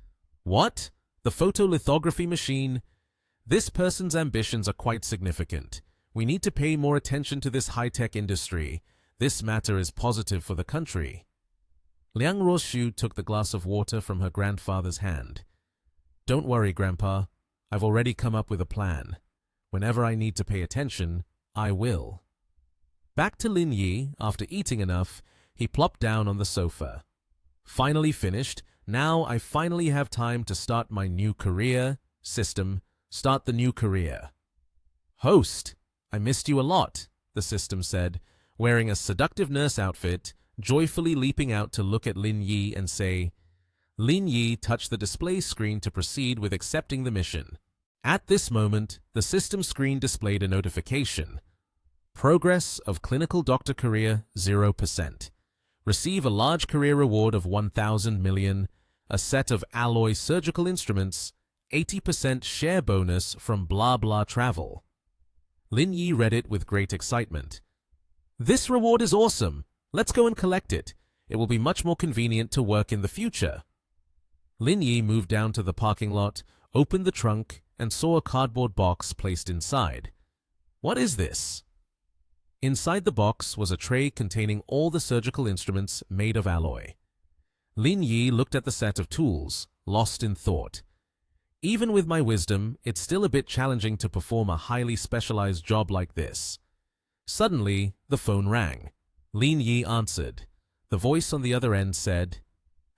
"What? The photolithography machine? This person's ambitions are quite significant. We need to pay more attention to this high-tech industry. This matter is positive for the country." Liang Ruoshu took the glass of water from her grandfather's hand. "Don't worry, Grandpa. I've already come up with a plan. Whenever I need to pay attention, I will." Back to Lin Yi, after eating enough, he plopped down on the sofa. "Finally finished. Now I finally have time to start my new career. System, start the new career." "Host, I missed you a lot," the system said, wearing a seductive nurse outfit, joyfully leaping out to look at Lin Yi and say, Lin Yi touched the display screen to proceed with accepting the mission. At this moment, the system screen displayed a notification. Progress of clinical doctor career 0%. Receive a large career reward of 1,000 million, a set of alloy surgical instruments, 80% share bonus from blah blah travel. Lin Yi read it with great excitement. "This reward is awesome. Let's go and collect it. It will be much more convenient to work in the future." Lin Yi moved down to the parking lot, opened the trunk, and saw a cardboard box placed inside. "What is this?" Inside the box was a tray containing all the surgical instruments made of alloy. Lin Yi looked at the set of tools, lost in thought. Even with my wisdom, it's still a bit challenging to perform a highly specialized job like this. Suddenly, the phone rang. Lin Yi answered. The voice on the other end said,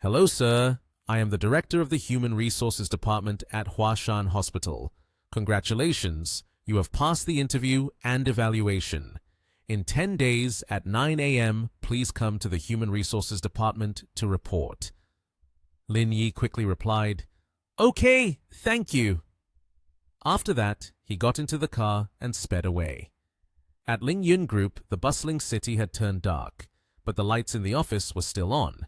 "Hello, sir. I am the director of the Human Resources Department at Huashan Hospital. Congratulations, you have passed the interview and evaluation. In 10 days at 9 a.m., please come to the Human Resources Department to report." Lin Yi quickly replied, "Okay, thank you." After that, he got into the car and sped away. At Ling Yun Group, the bustling city had turned dark, but the lights in the office were still on.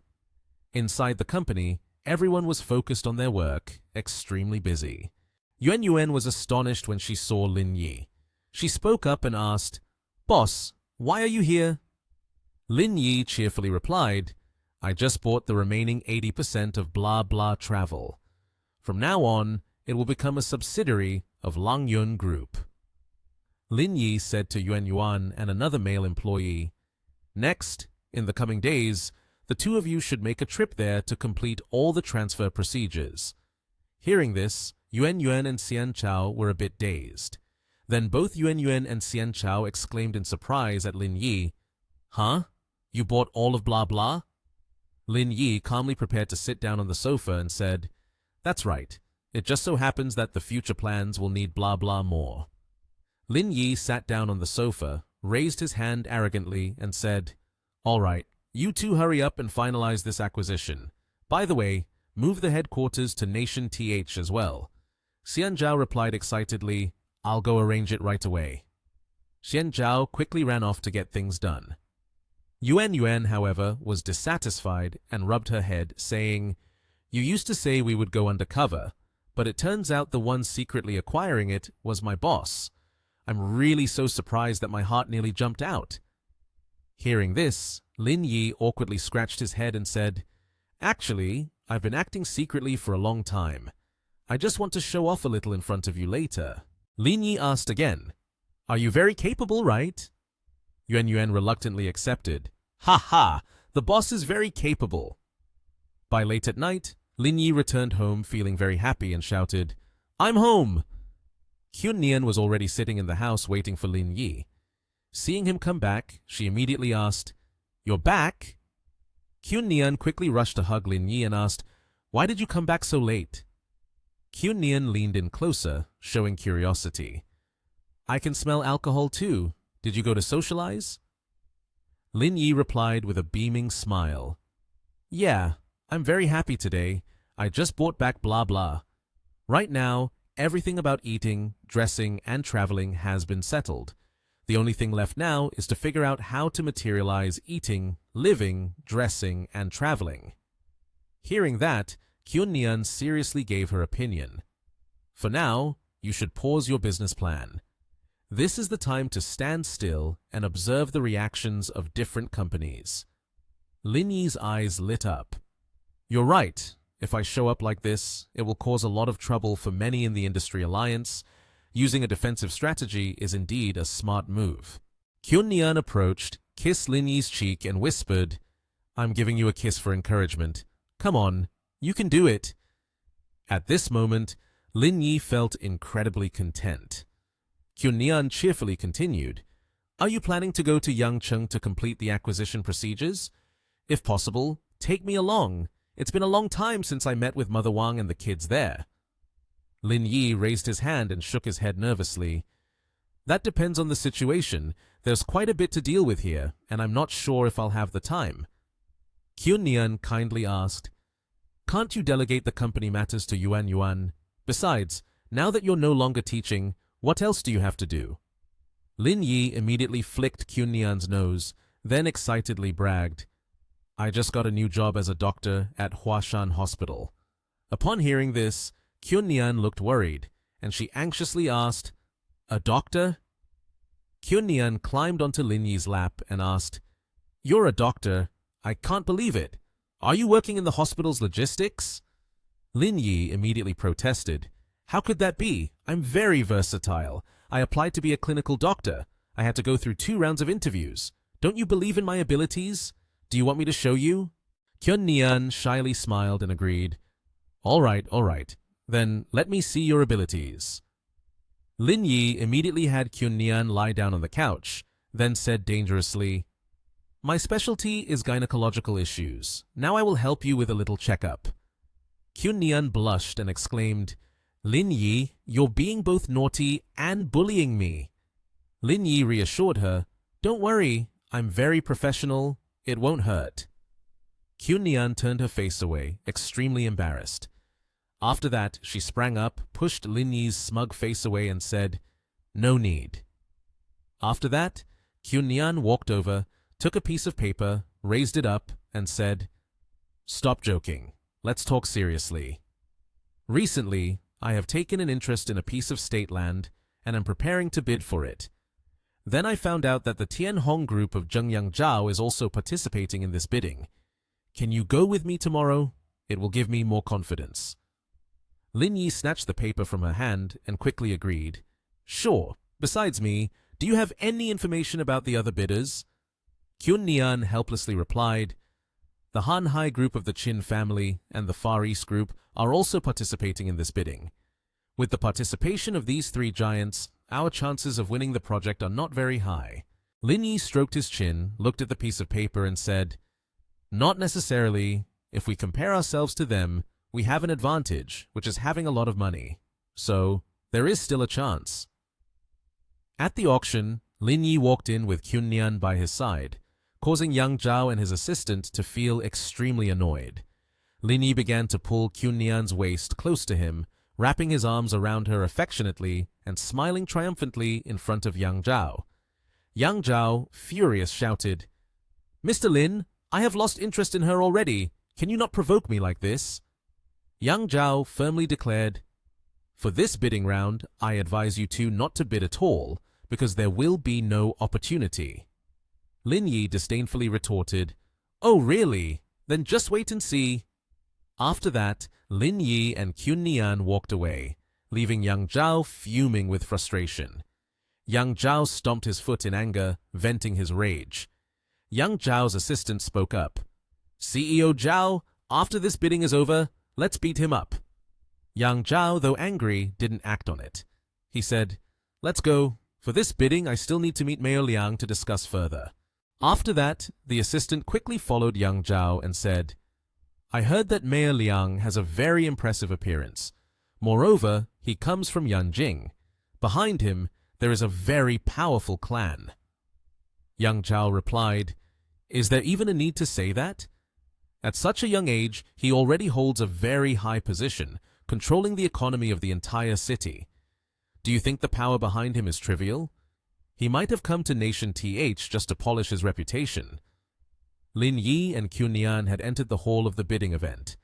Inside the company, everyone was focused on their work, extremely busy. Yuan Yuan was astonished when she saw Lin Yi. She spoke up and asked, "Boss, why are you here?" Lin Yi cheerfully replied, "I just bought the remaining 80% of blah blah travel. From now on, it will become a subsidiary of Lang Yun Group." Lin Yi said to Yuan Yuan and another male employee, "Next, in the coming days, the two of you should make a trip there to complete all the transfer procedures." Hearing this, Yuan Yuan and Xian Chao were a bit dazed. Then both Yuan Yuan and Xian Chao exclaimed in surprise at Lin Yi, "Huh? You bought all of blah blah?" Lin Yi calmly prepared to sit down on the sofa and said, "That's right. It just so happens that the future plans will need blah blah more." Lin Yi sat down on the sofa, raised his hand arrogantly, and said, "All right, you two hurry up and finalize this acquisition. By the way, move the headquarters to Nation TH as well." Xian Zhao replied excitedly, "I'll go arrange it right away." Xian Zhao quickly ran off to get things done. Yuan Yuan, however, was dissatisfied and rubbed her head, saying, "You used to say we would go undercover, but it turns out the one secretly acquiring it was my boss. I'm really so surprised that my heart nearly jumped out." Hearing this, Lin Yi awkwardly scratched his head and said, "Actually, I've been acting secretly for a long time. I just want to show off a little in front of you later." Lin Yi asked again, "Are you very capable, right?" Yuan Yuan reluctantly accepted. "Ha ha! The boss is very capable." By late at night, Lin Yi returned home feeling very happy and shouted, "I'm home!" Kyun Nian was already sitting in the house waiting for Lin Yi. Seeing him come back, she immediately asked, "You're back?" Kyun Nian quickly rushed to hug Lin Yi and asked, "Why did you come back so late?" Kyun Nian leaned in closer, showing curiosity. "I can smell alcohol too. Did you go to socialize?" Lin Yi replied with a beaming smile. "Yeah, I'm very happy today. I just bought back blah blah. Right now, everything about eating, dressing, and traveling has been settled. The only thing left now is to figure out how to materialize eating, living, dressing, and traveling." Hearing that, Kyun Nian seriously gave her opinion. "For now, you should pause your business plan. This is the time to stand still and observe the reactions of different companies." Lin Yi's eyes lit up. "You're right. If I show up like this, it will cause a lot of trouble for many in the industry alliance. Using a defensive strategy is indeed a smart move." Kyun Nian approached, kissed Lin Yi's cheek, and whispered, "I'm giving you a kiss for encouragement. Come on, you can do it." At this moment, Lin Yi felt incredibly content. Kyun Nian cheerfully continued, "Are you planning to go to Yangcheng to complete the acquisition procedures? If possible, take me along. It's been a long time since I met with Mother Wang and the kids there." Lin Yi raised his hand and shook his head nervously. "That depends on the situation. There's quite a bit to deal with here, and I'm not sure if I'll have the time." Kyun Nian kindly asked, "Can't you delegate the company matters to Yuan Yuan? Besides, now that you're no longer teaching, what else do you have to do?" Lin Yi immediately flicked Kyun Nian's nose, then excitedly bragged, "I just got a new job as a doctor at Huashan Hospital." Upon hearing this, Kyun Nian looked worried, and she anxiously asked, "A doctor?" Kyun Nian climbed onto Lin Yi's lap and asked, "You're a doctor? I can't believe it. Are you working in the hospital's logistics?" Lin Yi immediately protested. "How could that be? I'm very versatile. I applied to be a clinical doctor. I had to go through 2 rounds of interviews. Don't you believe in my abilities? Do you want me to show you?" Kyun Nian shyly smiled and agreed. All right. Then let me see your abilities." Lin Yi immediately had Kyun Nian lie down on the couch, then said dangerously, "My specialty is gynecological issues. Now I will help you with a little checkup." Kyun Nian blushed and exclaimed, "Lin Yi, you're being both naughty and bullying me." Lin Yi reassured her, "Don't worry, I'm very professional. It won't hurt." Kyun Nian turned her face away, extremely embarrassed. After that, she sprang up, pushed Lin Yi's smug face away and said, "No need." After that, Kyun Nian walked over, took a piece of paper, raised it up, and said, "Stop joking. Let's talk seriously. Recently, I have taken an interest in a piece of state land, and am preparing to bid for it. Then I found out that the Tianhong group of Zhengyang Zhao is also participating in this bidding. Can you go with me tomorrow? It will give me more confidence." Lin Yi snatched the paper from her hand and quickly agreed. "Sure. Besides me, do you have any information about the other bidders?" Kyun Nian helplessly replied, "The Han Hai group of the Qin family and the Far East group are also participating in this bidding. With the participation of these 3 giants, our chances of winning the project are not very high." Lin Yi stroked his chin, looked at the piece of paper and said, "Not necessarily. If we compare ourselves to them, we have an advantage, which is having a lot of money. So, there is still a chance." At the auction, Lin Yi walked in with Kyun Nian by his side, causing Yang Zhao and his assistant to feel extremely annoyed. Lin Yi began to pull Kyun Nian's waist close to him, wrapping his arms around her affectionately and smiling triumphantly in front of Yang Zhao. Yang Zhao, furious, shouted, "Mr. Lin, I have lost interest in her already. Can you not provoke me like this?" Yang Zhao firmly declared, "For this bidding round, I advise you two not to bid at all, because there will be no opportunity." Lin Yi disdainfully retorted, "Oh really? Then just wait and see." After that, Lin Yi and Kyun Nian walked away, leaving Yang Zhao fuming with frustration. Yang Zhao stomped his foot in anger, venting his rage. Yang Zhao's assistant spoke up. "CEO Zhao, after this bidding is over, let's beat him up." Yang Zhao, though angry, didn't act on it. He said, "Let's go. For this bidding, I still need to meet Mayor Liang to discuss further." After that, the assistant quickly followed Yang Zhao and said, "I heard that Mayor Liang has a very impressive appearance. Moreover, he comes from Yanjing. Behind him, there is a very powerful clan." Yang Zhao replied, "Is there even a need to say that? At such a young age, he already holds a very high position, controlling the economy of the entire city. Do you think the power behind him is trivial? He might have come to Nation TH just to polish his reputation." Lin Yi and Qun Nian had entered the hall of the bidding event.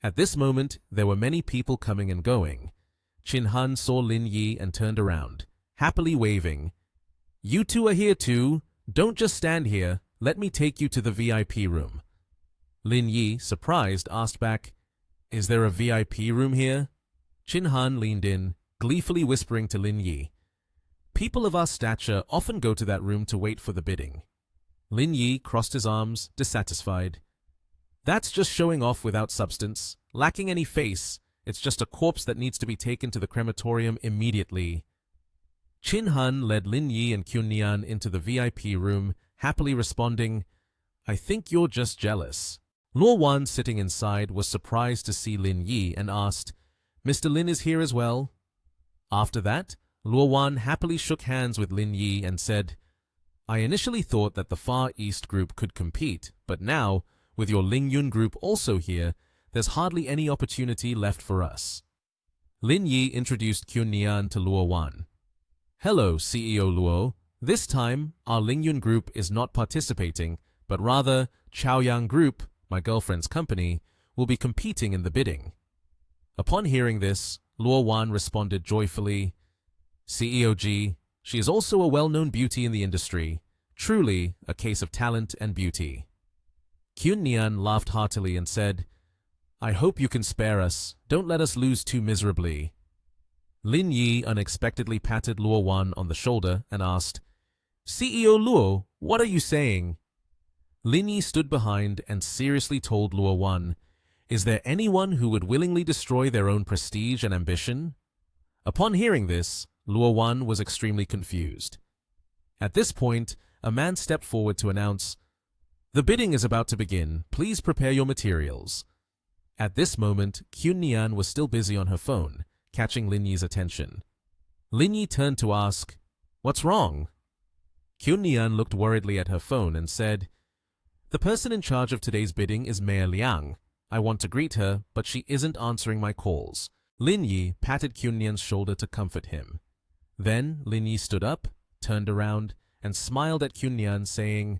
At this moment, there were many people coming and going. Qin Han saw Lin Yi and turned around, happily waving. "You two are here too. Don't just stand here. Let me take you to the VIP room." Lin Yi, surprised, asked back, "Is there a VIP room here?" Qin Han leaned in, gleefully whispering to Lin Yi, "People of our stature often go to that room to wait for the bidding." Lin Yi crossed his arms, dissatisfied. "That's just showing off without substance, lacking any face. It's just a corpse that needs to be taken to the crematorium immediately." Qin Han led Lin Yi and Qun Nian into the VIP room, happily responding, "I think you're just jealous." Luo Wan, sitting inside, was surprised to see Lin Yi and asked, "Mr. Lin is here as well?" After that, Luo Wan happily shook hands with Lin Yi and said, "I initially thought that the Far East group could compete, but now, with your Lingyun group also here, there's hardly any opportunity left for us." Lin Yi introduced Qun Nian to Luo Wan. "Hello, CEO Luo. This time, our Lingyun group is not participating, but rather Chaoyang Group, my girlfriend's company, will be competing in the bidding." Upon hearing this, Luo Wan responded joyfully, "CEOG, she is also a well-known beauty in the industry, truly a case of talent and beauty." Qun Nian laughed heartily and said, "I hope you can spare us. Don't let us lose too miserably." Lin Yi unexpectedly patted Luo Wan on the shoulder and asked, "CEO Luo, what are you saying?" Lin Yi stood behind and seriously told Luo Wan, "Is there anyone who would willingly destroy their own prestige and ambition?" Upon hearing this, Luo Wan was extremely confused. At this point, a man stepped forward to announce, "The bidding is about to begin. Please prepare your materials." At this moment, Qun Nian was still busy on her phone, catching Lin Yi's attention. Lin Yi turned to ask, "What's wrong?" Qun Nian looked worriedly at her phone and said, "The person in charge of today's bidding is Mayor Liang. I want to greet her, but she isn't answering my calls." Lin Yi patted Qun Nian's shoulder to comfort him. Then Lin Yi stood up, turned around, and smiled at Qun Nian, saying,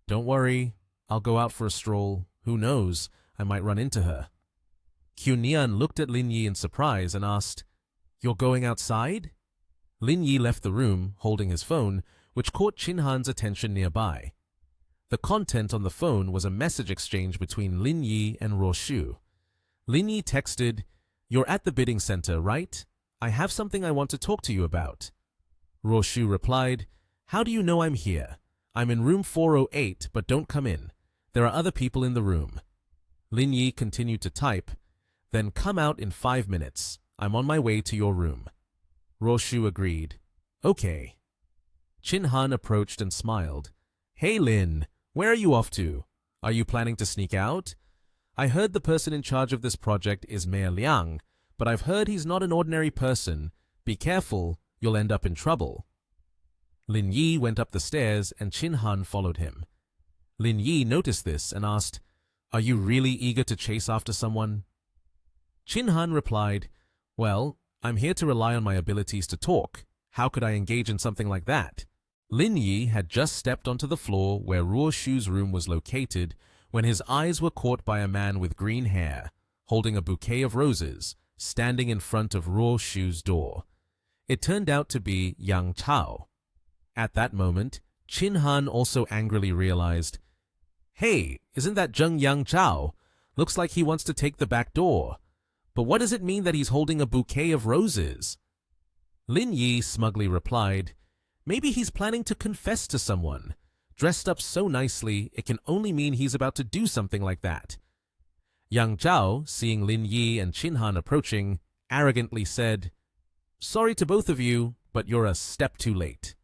"Don't worry, I'll go out for a stroll. Who knows, I might run into her." Qun Nian looked at Lin Yi in surprise and asked, "You're going outside?" Lin Yi left the room, holding his phone, which caught Qin Han's attention nearby. The content on the phone was a message exchange between Lin Yi and Roshu. Lin Yi texted, "You're at the bidding center, right? I have something I want to talk to you about." Roshu replied, "How do you know I'm here? I'm in room 408, but don't come in. There are other people in the room." Lin Yi continued to type, "Then come out in 5 minutes. I'm on my way to your room." Roshu agreed. "Okay." Qin Han approached and smiled. "Hey Lin, where are you off to? Are you planning to sneak out? I heard the person in charge of this project is Mayor Liang, but I've heard he's not an ordinary person. Be careful, you'll end up in trouble." Lin Yi went up the stairs and Qin Han followed him. Lin Yi noticed this and asked, "Are you really eager to chase after someone?" Qin Han replied, "Well, I'm here to rely on my abilities to talk. How could I engage in something like that?" Lin Yi had just stepped onto the floor where Ruo Shu's room was located when his eyes were caught by a man with green hair, holding a bouquet of roses, standing in front of Ruo Shu's door. It turned out to be Yang Chao. At that moment, Qin Han also angrily realized, "Hey, isn't that Zheng Yang Chao? Looks like he wants to take the back door. But what does it mean that he's holding a bouquet of roses?" Lin Yi smugly replied, "Maybe he's planning to confess to someone. Dressed up so nicely, it can only mean he's about to do something like that." Yang Zhao, seeing Lin Yi and Qin Han approaching, arrogantly said, Sorry to both of you, but you're a step too late.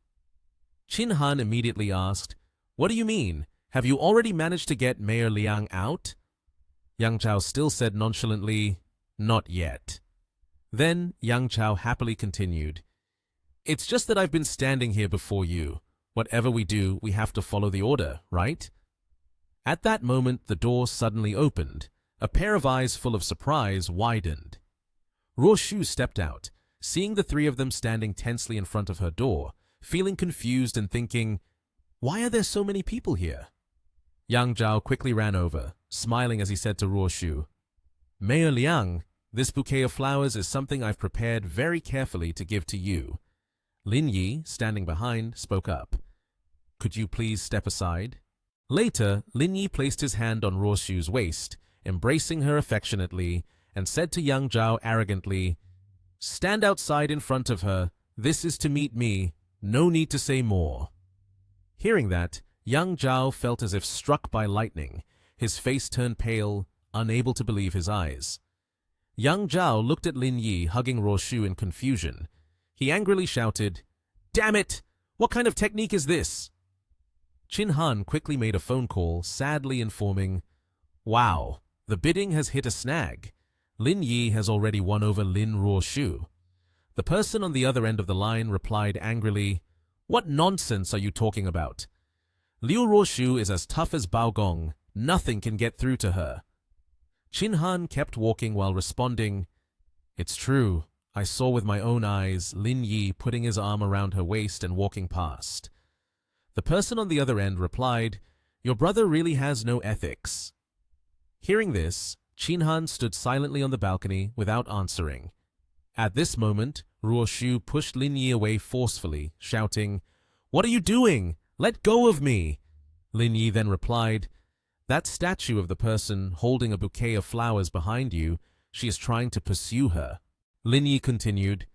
Qin Han immediately asked, What do you mean? Have you already managed to get Mayor Liang out? Yang Chao still said nonchalantly, Not yet. Then Yang Chao happily continued, It's just that I've been standing here before you. Whatever we do, we have to follow the order, right? At that moment, the door suddenly opened. A pair of eyes full of surprise widened. Ruo Shu stepped out, seeing the three of them standing tensely in front of her door, feeling confused and thinking, Why are there so many people here? Yang Zhao quickly ran over, smiling as he said to Ruo Shu, Mayor Liang, this bouquet of flowers is something I've prepared very carefully to give to you. Lin Yi, standing behind, spoke up. Could you please step aside? Later, Lin Yi placed his hand on Ruo Shu's waist, embracing her affectionately, and said to Yang Zhao arrogantly, Stand outside in front of her. This is to meet me. No need to say more. Hearing that, Yang Zhao felt as if struck by lightning. His face turned pale, unable to believe his eyes. Yang Zhao looked at Lin Yi hugging Ruo Shu in confusion. He angrily shouted, Damn it! What kind of technique is this? Qin Han quickly made a phone call, sadly informing, Wow, the bidding has hit a snag. Lin Yi has already won over Lin Ruo Shu. The person on the other end of the line replied angrily, What nonsense are you talking about? Liu Ruo Shu is as tough as Bao Gong. Nothing can get through to her. Qin Han kept walking while responding, It's true. I saw with my own eyes Lin Yi putting his arm around her waist and walking past. The person on the other end replied, Your brother really has no ethics. Hearing this, Qin Han stood silently on the balcony without answering. At this moment, Ruo Shu pushed Lin Yi away forcefully, shouting, What are you doing? Let go of me! Lin Yi then replied, That statue of the person holding a bouquet of flowers behind you, she is trying to pursue her. Lin Yi continued,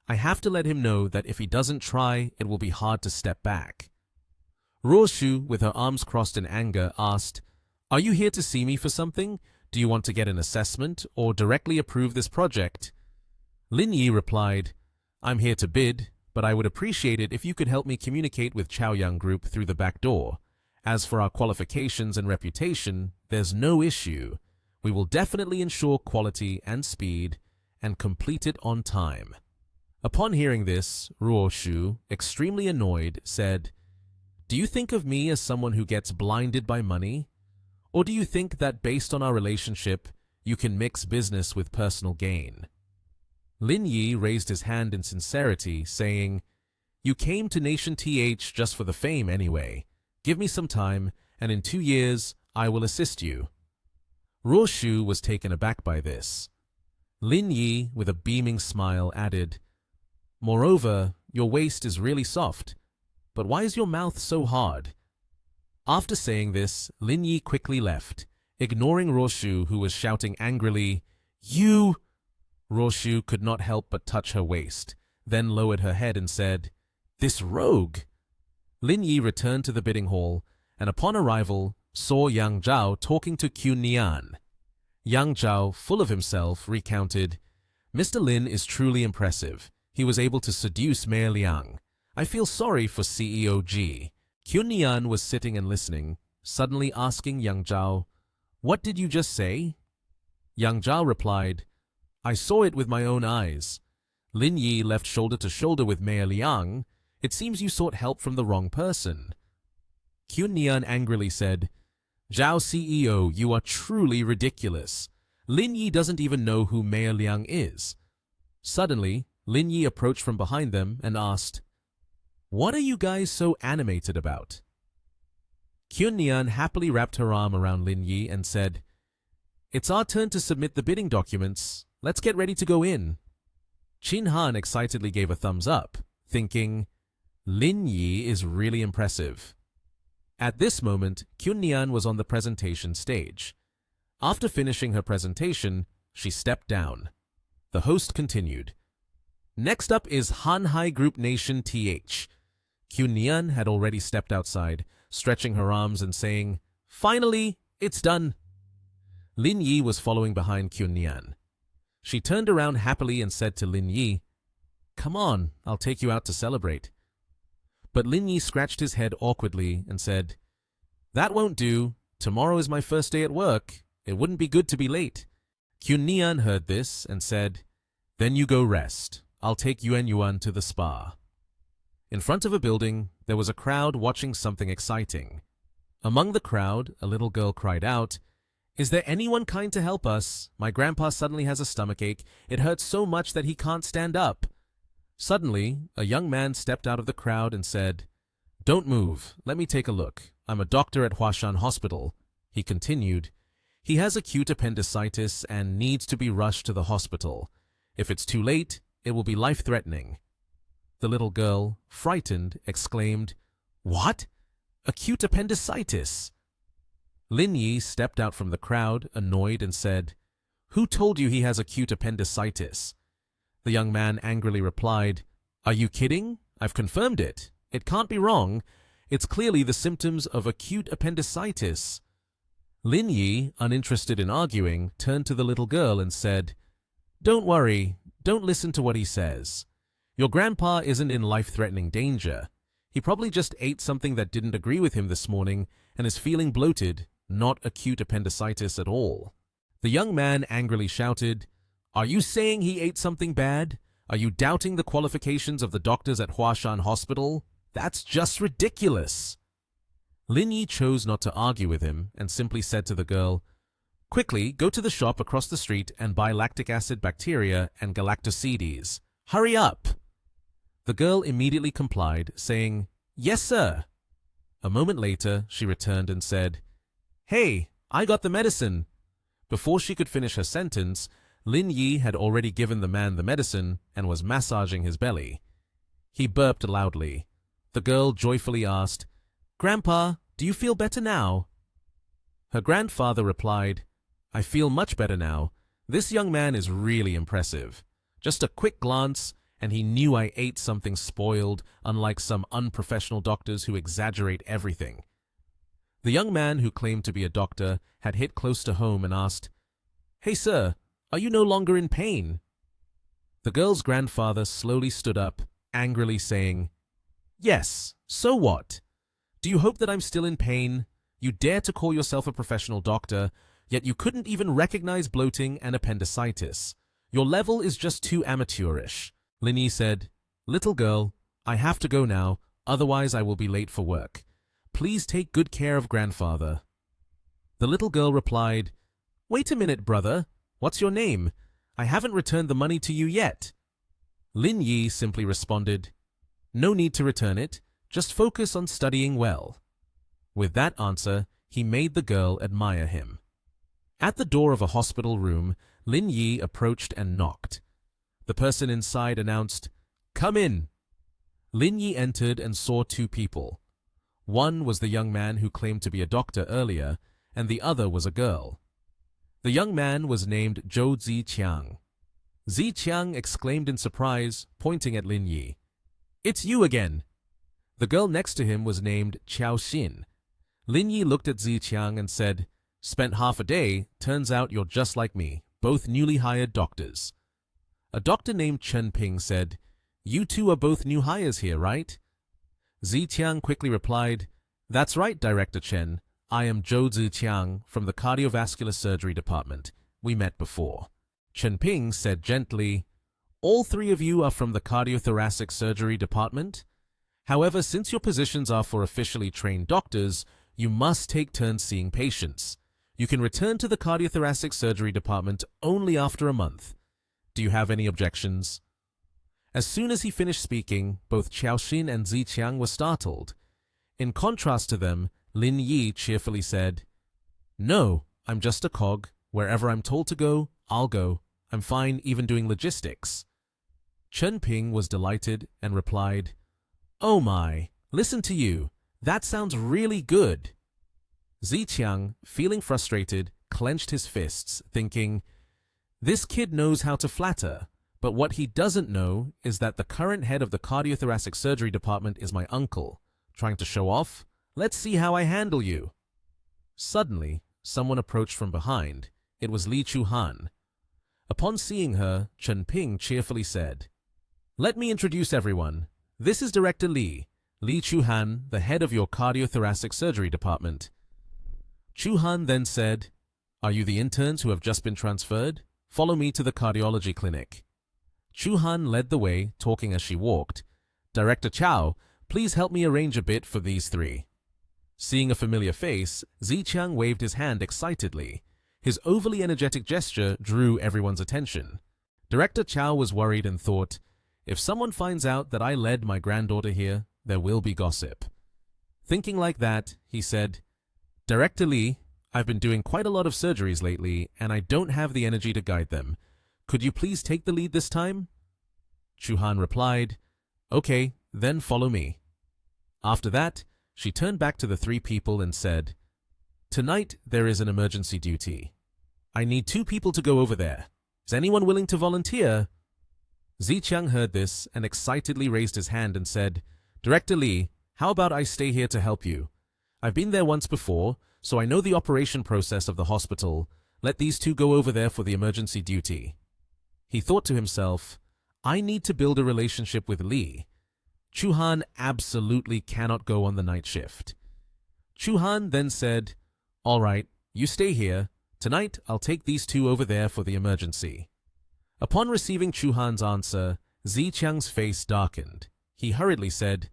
I have to let him know that if he doesn't try, it will be hard to step back. Ruo Shu, with her arms crossed in anger, asked, Are you here to see me for something? Do you want to get an assessment or directly approve this project? Lin Yi replied, I'm here to bid, but I would appreciate it if you could help me communicate with Chaoyang Group through the back door. As for our qualifications and reputation, there's no issue. We will definitely ensure quality and speed and complete it on time. Upon hearing this, Ruo Shu, extremely annoyed, said, Do you think of me as someone who gets blinded by money? Or do you think that based on our relationship, you can mix business with personal gain? Lin Yi raised his hand in sincerity, saying, You came to Nation TH just for the fame anyway. Give me some time, and in 2 years, I will assist you. Ruo Shu was taken aback by this. Lin Yi, with a beaming smile, added, Moreover, your waist is really soft, but why is your mouth so hard? After saying this, Lin Yi quickly left, ignoring Ruo Shu, who was shouting angrily, You! Ruo Shu could not help but touch her waist, then lowered her head and said, This rogue! Lin Yi returned to the bidding hall, and upon arrival, saw Yang Zhao talking to Qun Nian. Yang Zhao, full of himself, recounted, Mr. Lin is truly impressive. He was able to seduce Mayor Liang. I feel sorry for CEO G. Qun Nian was sitting and listening, suddenly asking Yang Zhao, What did you just say? Yang Zhao replied, I saw it with my own eyes. Lin Yi left shoulder to shoulder with Mayor Liang. It seems you sought help from the wrong person. Qun Nian angrily said, Zhao CEO, you are truly ridiculous. Lin Yi doesn't even know who Mayor Liang is. Suddenly, Lin Yi approached from behind them and asked, What are you guys so animated about? Qun Nian happily wrapped her arm around Lin Yi and said, It's our turn to submit the bidding documents. Let's get ready to go in. Qin Han excitedly gave a thumbs up, thinking, Lin Yi is really impressive. At this moment, Qun Nian was on the presentation stage. After finishing her presentation, she stepped down. The host continued. Next up is Hanhai Group Nation TH. Qun Nian had already stepped outside, stretching her arms and saying, Finally, it's done. Lin Yi was following behind Qun Nian. She turned around happily and said to Lin Yi, Come on, I'll take you out to celebrate. But Lin Yi scratched his head awkwardly and said, That won't do. Tomorrow is my first day at work. It wouldn't be good to be late. Kyun Nian heard this and said, Then you go rest. I'll take Yuan Yuan to the spa. In front of a building, there was a crowd watching something exciting. Among the crowd, a little girl cried out, Is there anyone kind to help us? My grandpa suddenly has a stomachache. It hurts so much that he can't stand up. Suddenly, a young man stepped out of the crowd and said, Don't move. Let me take a look. I'm a doctor at Huashan Hospital. He continued, He has acute appendicitis and needs to be rushed to the hospital. If it's too late, it will be life-threatening. The little girl, frightened, exclaimed, What? Acute appendicitis? Lin Yi stepped out from the crowd, annoyed, and said, Who told you he has acute appendicitis? The young man angrily replied, Are you kidding? I've confirmed it. It can't be wrong. It's clearly the symptoms of acute appendicitis. Lin Yi, uninterested in arguing, turned to the little girl and said, Don't worry. Don't listen to what he says. Your grandpa isn't in life-threatening danger. He probably just ate something that didn't agree with him this morning and is feeling bloated, not acute appendicitis at all. The young man angrily shouted, Are you saying he ate something bad? Are you doubting the qualifications of the doctors at Huashan Hospital? That's just ridiculous. Lin Yi chose not to argue with him and simply said to the girl, Quickly, go to the shop across the street and buy lactic acid bacteria and galactosides. Hurry up! The girl immediately complied, saying, Yes, sir. A moment later, she returned and said, Hey, I got the medicine. Before she could finish her sentence, Lin Yi had already given the man the medicine and was massaging his belly. He burped loudly. The girl joyfully asked, Grandpa, do you feel better now? Her grandfather replied, I feel much better now. This young man is really impressive. Just a quick glance, and he knew I ate something spoiled, unlike some unprofessional doctors who exaggerate everything. The young man who claimed to be a doctor had hit close to home and asked, Hey sir, are you no longer in pain? The girl's grandfather slowly stood up, angrily saying, Yes, so what? Do you hope that I'm still in pain? You dare to call yourself a professional doctor, yet you couldn't even recognize bloating and appendicitis. Your level is just too amateurish. Lin Yi said, Little girl, I have to go now, otherwise I will be late for work. Please take good care of grandfather. The little girl replied, Wait a minute, brother. What's your name? I haven't returned the money to you yet. Lin Yi simply responded, No need to return it. Just focus on studying well. With that answer, he made the girl admire him. At the door of a hospital room, Lin Yi approached and knocked. The person inside announced, Come in. Lin Yi entered and saw two people. One was the young man who claimed to be a doctor earlier, and the other was a girl. The young man was named Zhou Ziqiang. Ziqiang exclaimed in surprise, pointing at Lin Yi. It's you again! The girl next to him was named Qiao Xin. Lin Yi looked at Ziqiang and said, Spent half a day, turns out you're just like me, both newly hired doctors. A doctor named Chen Ping said, You two are both new hires here, right? Ziqiang quickly replied, That's right, Director Chen. I am Zhou Ziqiang from the cardiovascular surgery department. We met before. Chen Ping said gently, All three of you are from the cardiothoracic surgery department? However, since your positions are for officially trained doctors, you must take turns seeing patients. You can return to the cardiothoracic surgery department only after a month. Do you have any objections? As soon as he finished speaking, both Qiaoxin and Ziqiang were startled. In contrast to them, Lin Yi cheerfully said, No, I'm just a cog. Wherever I'm told to go, I'll go. I'm fine even doing logistics. Chen Ping was delighted and replied, Oh my, listen to you. That sounds really good. Ziqiang, feeling frustrated, clenched his fists, thinking, This kid knows how to flatter, but what he doesn't know is that the current head of the cardiothoracic surgery department is my uncle. Trying to show off? Let's see how I handle you. Suddenly, someone approached from behind. It was Li Chuhan. Upon seeing her, Chen Ping cheerfully said, Let me introduce everyone. This is Director Lee Chu-han, the head of your cardiothoracic surgery department. Chu-han then said, "Are you the interns who have just been transferred? Follow me to the cardiology clinic." Chu-han led the way, talking as she walked. "Director Chow, please help me arrange a bit for these three." Seeing a familiar face, Ziqiang waved his hand excitedly. His overly energetic gesture drew everyone's attention. Director Chow was worried and thought, if someone finds out that I led my granddaughter here, there will be gossip. Thinking like that, he said, "Director Lee, I've been doing quite a lot of surgeries lately, and I don't have the energy to guide them. Could you please take the lead this time?" Chu-han replied, "Okay, then follow me." After that, she turned back to the three people and said, "Tonight there is an emergency duty. I need 2 people to go over there. Is anyone willing to volunteer?" Ziqiang heard this and excitedly raised his hand and said, "Director Lee, how about I stay here to help you? I've been there once before, so I know the operation process of the hospital. Let these 2 go over there for the emergency duty." He thought to himself, I need to build a relationship with Lee. Chu-han absolutely cannot go on the night shift. Chu-han then said, "All right, you stay here. Tonight I'll take these 2 over there for the emergency." Upon receiving Chu-han's answer, Ziqiang's face darkened. He hurriedly said,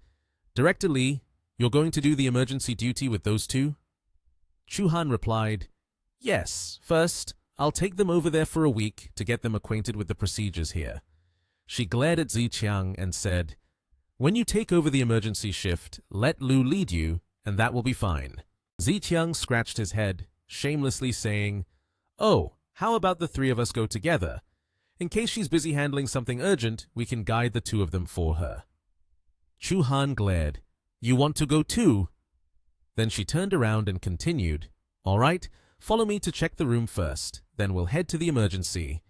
"Director Lee, you're going to do the emergency duty with those 2? Chu-han replied, "Yes, first, I'll take them over there for a week to get them acquainted with the procedures here." She glared at Ziqiang and said, "When you take over the emergency shift, let Lu lead you, and that will be fine." Ziqiang scratched his head, shamelessly saying, "Oh, how about the 3 of us go together? In case she's busy handling something urgent, we can guide the 2 of them for her." Chu-han glared, "You want to go too?" Then she turned around and continued, "All right, follow me to check the room first, then we'll head to the emergency."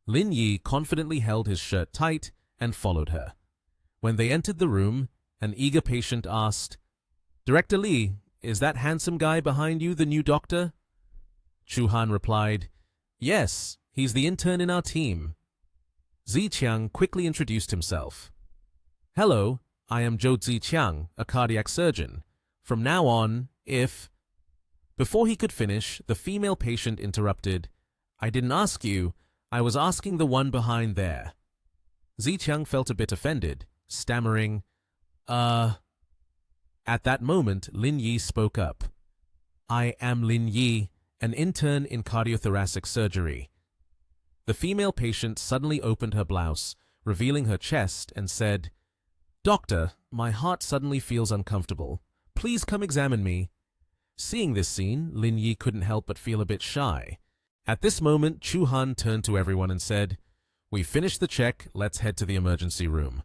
Lin Yi confidently held his shirt tight and followed her. When they entered the room, an eager patient asked, "Director Lee, is that handsome guy behind you the new doctor?" Chu-han replied, "Yes, he's the intern in our team." Ziqiang quickly introduced himself. "Hello, I am Zhou Ziqiang, a cardiac surgeon. From now on, if—" Before he could finish, the female patient interrupted, "I didn't ask you, I was asking the one behind there." Ziqiang felt a bit offended, stammering, At that moment, Lin Yi spoke up. "I am Lin Yi, an intern in cardiothoracic surgery." The female patient suddenly opened her blouse, revealing her chest, and said, "Doctor, my heart suddenly feels uncomfortable. Please come examine me." Seeing this scene, Lin Yi couldn't help but feel a bit shy. At this moment, Chu-han turned to everyone and said, "We finished the check, let's head to the emergency room."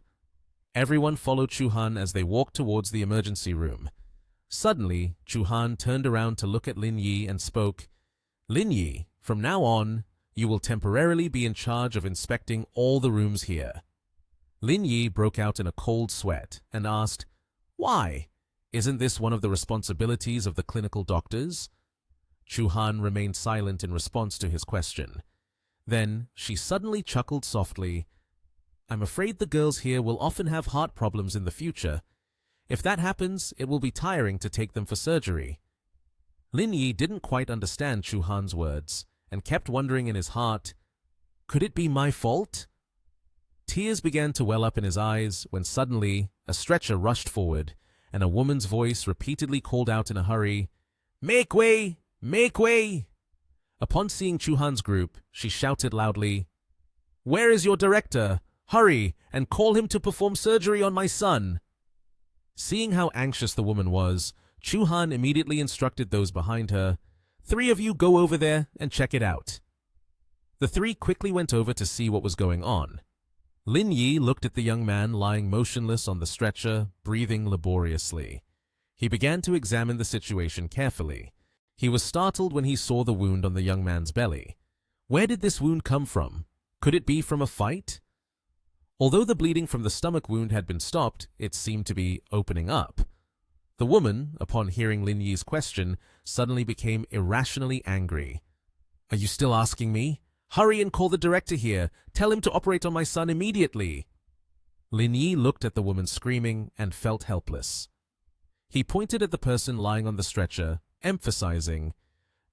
Everyone followed Chu-han as they walked towards the emergency room. Suddenly, Chu-han turned around to look at Lin Yi and spoke, "Lin Yi, from now on, you will temporarily be in charge of inspecting all the rooms here." Lin Yi broke out in a cold sweat and asked, "Why? Isn't this one of the responsibilities of the clinical doctors?" Chu-han remained silent in response to his question. Then she suddenly chuckled softly. "I'm afraid the girls here will often have heart problems in the future. If that happens, it will be tiring to take them for surgery." Lin Yi didn't quite understand Chu-han's words and kept wondering in his heart, could it be my fault? Tears began to well up in his eyes when suddenly a stretcher rushed forward and a woman's voice repeatedly called out in a hurry, "Make way! Make way!" Upon seeing Chu-han's group, she shouted loudly, "Where is your director? Hurry and call him to perform surgery on my son." Seeing how anxious the woman was, Chu-han immediately instructed those behind her, "3 of you go over there and check it out." The 3 quickly went over to see what was going on. Lin Yi looked at the young man lying motionless on the stretcher, breathing laboriously. He began to examine the situation carefully. He was startled when he saw the wound on the young man's belly. Where did this wound come from? Could it be from a fight? Although the bleeding from the stomach wound had been stopped, it seemed to be opening up. The woman, upon hearing Lin Yi's question, suddenly became irrationally angry. "Are you still asking me? Hurry and call the director here. Tell him to operate on my son immediately." Lin Yi looked at the woman screaming and felt helpless. He pointed at the person lying on the stretcher, emphasizing,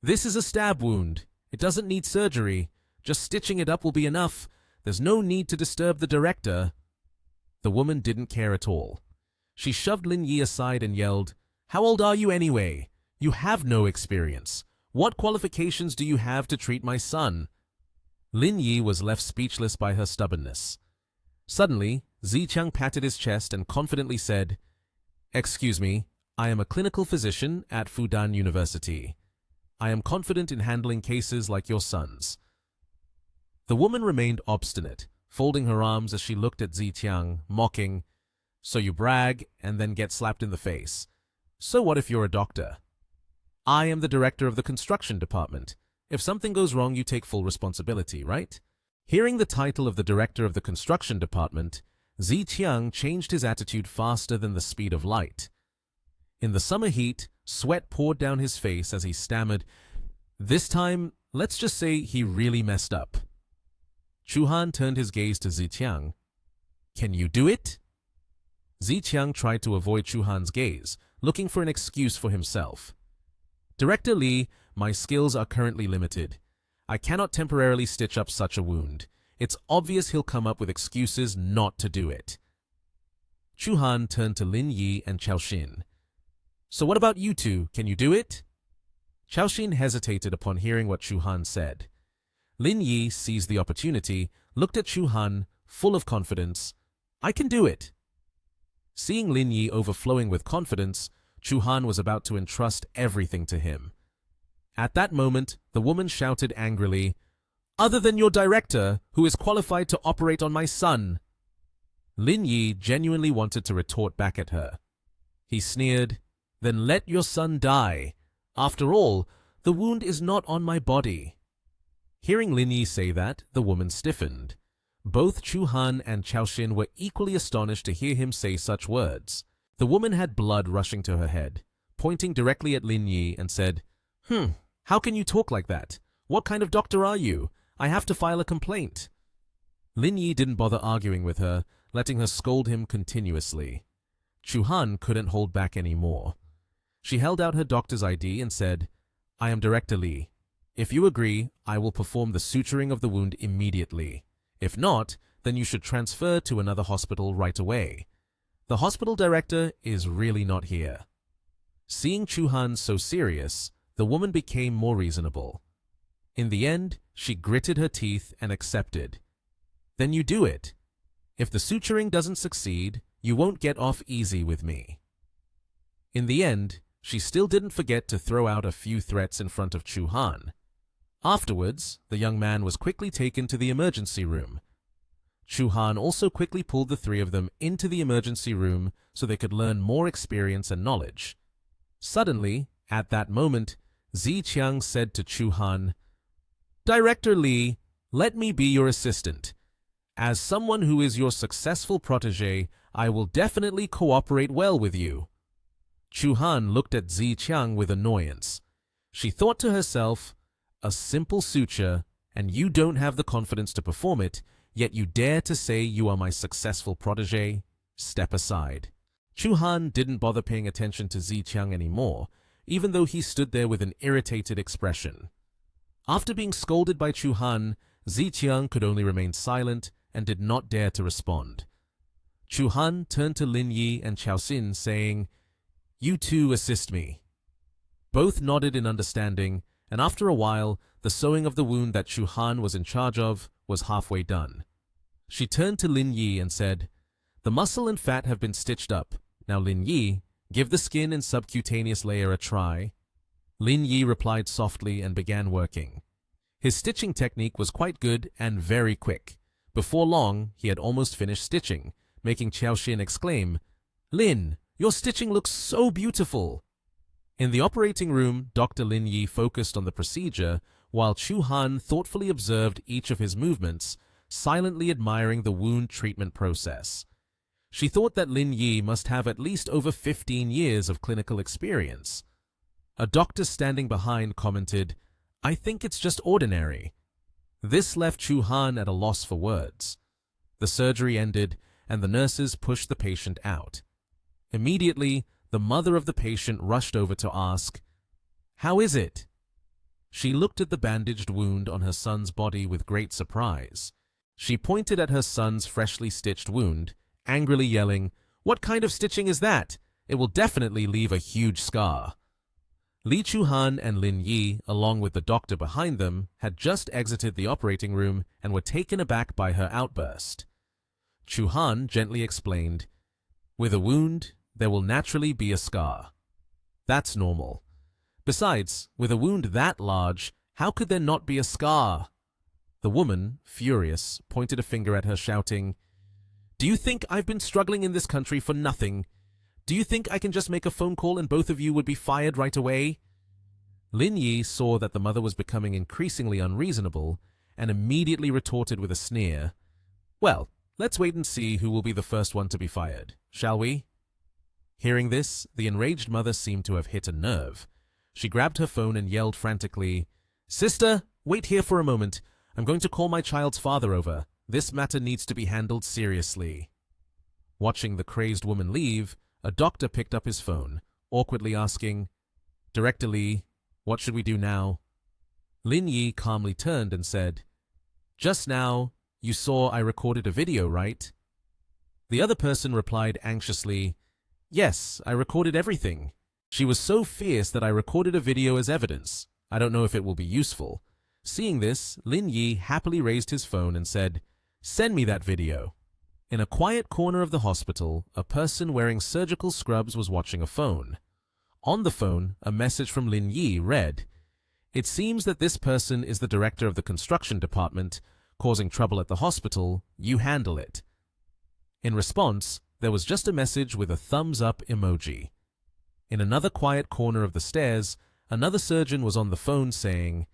"This is a stab wound. It doesn't need surgery. Just stitching it up will be enough. There's no need to disturb the director." The woman didn't care at all. She shoved Lin Yi aside and yelled, "How old are you anyway? You have no experience. What qualifications do you have to treat my son?" Lin Yi was left speechless by her stubbornness. Suddenly, Ziqiang patted his chest and confidently said, "Excuse me, I am a clinical physician at Fudan University. I am confident in handling cases like your son's." The woman remained obstinate, folding her arms as she looked at Ziqiang, mocking, "So you brag and then get slapped in the face. So what if you're a doctor? I am the director of the construction department. If something goes wrong, you take full responsibility, right?" Hearing the title of the director of the construction department, Ziqiang changed his attitude faster than the speed of light. In the summer heat, sweat poured down his face as he stammered, "This time, let's just say he really messed up." Chu-Han turned his gaze to Ziqiang. "Can you do it?" Ziqiang tried to avoid Chu-Han's gaze, looking for an excuse for himself. "Director Li, my skills are currently limited. I cannot temporarily stitch up such a wound. It's obvious he'll come up with excuses not to do it." Chu-Han turned to Lin Yi and Xiaoxin. "So what about you two? Can you do it?" Xiaoxin hesitated upon hearing what Chu-Han said. Lin Yi seized the opportunity, looked at Chu-Han, full of confidence. "I can do it." Seeing Lin Yi overflowing with confidence, Chu-Han was about to entrust everything to him. At that moment, the woman shouted angrily, "Other than your director, who is qualified to operate on my son." Lin Yi genuinely wanted to retort back at her. He sneered, "Then let your son die. After all, the wound is not on my body." Hearing Lin Yi say that, the woman stiffened. Both Chu-Han and Xiaoxin were equally astonished to hear him say such words. The woman had blood rushing to her head, pointing directly at Lin Yi and said, How can you talk like that? What kind of doctor are you? I have to file a complaint." Lin Yi didn't bother arguing with her, letting her scold him continuously. Chu-Han couldn't hold back any more. She held out her doctor's ID and said, "I am Director Li. If you agree, I will perform the suturing of the wound immediately. If not, then you should transfer to another hospital right away. The hospital director is really not here." Seeing Chu-Han so serious, the woman became more reasonable. In the end, she gritted her teeth and accepted. "Then you do it. If the suturing doesn't succeed, you won't get off easy with me." In the end, she still didn't forget to throw out a few threats in front of Chu-Han. Afterwards, the young man was quickly taken to the emergency room. Chu-Han also quickly pulled the three of them into the emergency room so they could learn more experience and knowledge. Suddenly, at that moment, Ziqiang said to Chu-Han, "Director Li, let me be your assistant. As someone who is your successful protege, I will definitely cooperate well with you." Chu-Han looked at Ziqiang with annoyance. She thought to herself, "A simple suture, and you don't have the confidence to perform it, yet you dare to say you are my successful protege? Step aside." Chu-Han didn't bother paying attention to Ziqiang anymore, even though he stood there with an irritated expression. After being scolded by Chu-Han, Ziqiang could only remain silent and did not dare to respond. Chu-Han turned to Lin Yi and Xiaoxin, saying, "You two assist me." Both nodded in understanding, and after a while, the sewing of the wound that Chu-Han was in charge of was halfway done. She turned to Lin Yi and said, "The muscle and fat have been stitched up. Now, Lin Yi, give the skin and subcutaneous layer a try." Lin Yi replied softly and began working. His stitching technique was quite good and very quick. Before long, he had almost finished stitching, making Xiaoxin exclaim, "Lin, your stitching looks so beautiful." In the operating room, Dr. Lin Yi focused on the procedure, while Chu-Han thoughtfully observed each of his movements, silently admiring the wound treatment process. She thought that Lin Yi must have at least over 15 years of clinical experience. A doctor standing behind commented, "I think it's just ordinary." This left Chu-Han at a loss for words. The surgery ended, and the nurses pushed the patient out. Immediately, the mother of the patient rushed over to ask, "How is it?" She looked at the bandaged wound on her son's body with great surprise. She pointed at her son's freshly stitched wound, angrily yelling, "What kind of stitching is that? It will definitely leave a huge scar." Li Chuhan and Lin Yi, along with the doctor behind them, had just exited the operating room and were taken aback by her outburst. Chuhan gently explained, "With a wound, there will naturally be a scar. That's normal. Besides, with a wound that large, how could there not be a scar?" The woman, furious, pointed a finger at her, shouting, "Do you think I've been struggling in this country for nothing? Do you think I can just make a phone call and both of you would be fired right away?" Lin Yi saw that the mother was becoming increasingly unreasonable and immediately retorted with a sneer, "Well, let's wait and see who will be the first one to be fired, shall we?" Hearing this, the enraged mother seemed to have hit a nerve. She grabbed her phone and yelled frantically, "Sister, wait here for a moment. I'm going to call my child's father over. This matter needs to be handled seriously." Watching the crazed woman leave, a doctor picked up his phone, awkwardly asking, "Director Lee, what should we do now?" Lin Yi calmly turned and said, "Just now, you saw I recorded a video, right?" The other person replied anxiously, "Yes, I recorded everything. She was so fierce that I recorded a video as evidence. I don't know if it will be useful." Seeing this, Lin Yi happily raised his phone and said, "Send me that video." In a quiet corner of the hospital, a person wearing surgical scrubs was watching a phone. On the phone, a message from Lin Yi read, "It seems that this person is the director of the construction department, causing trouble at the hospital. You handle it." In response, there was just a message with a thumbs up emoji. In another quiet corner of the stairs, another surgeon was on the phone saying,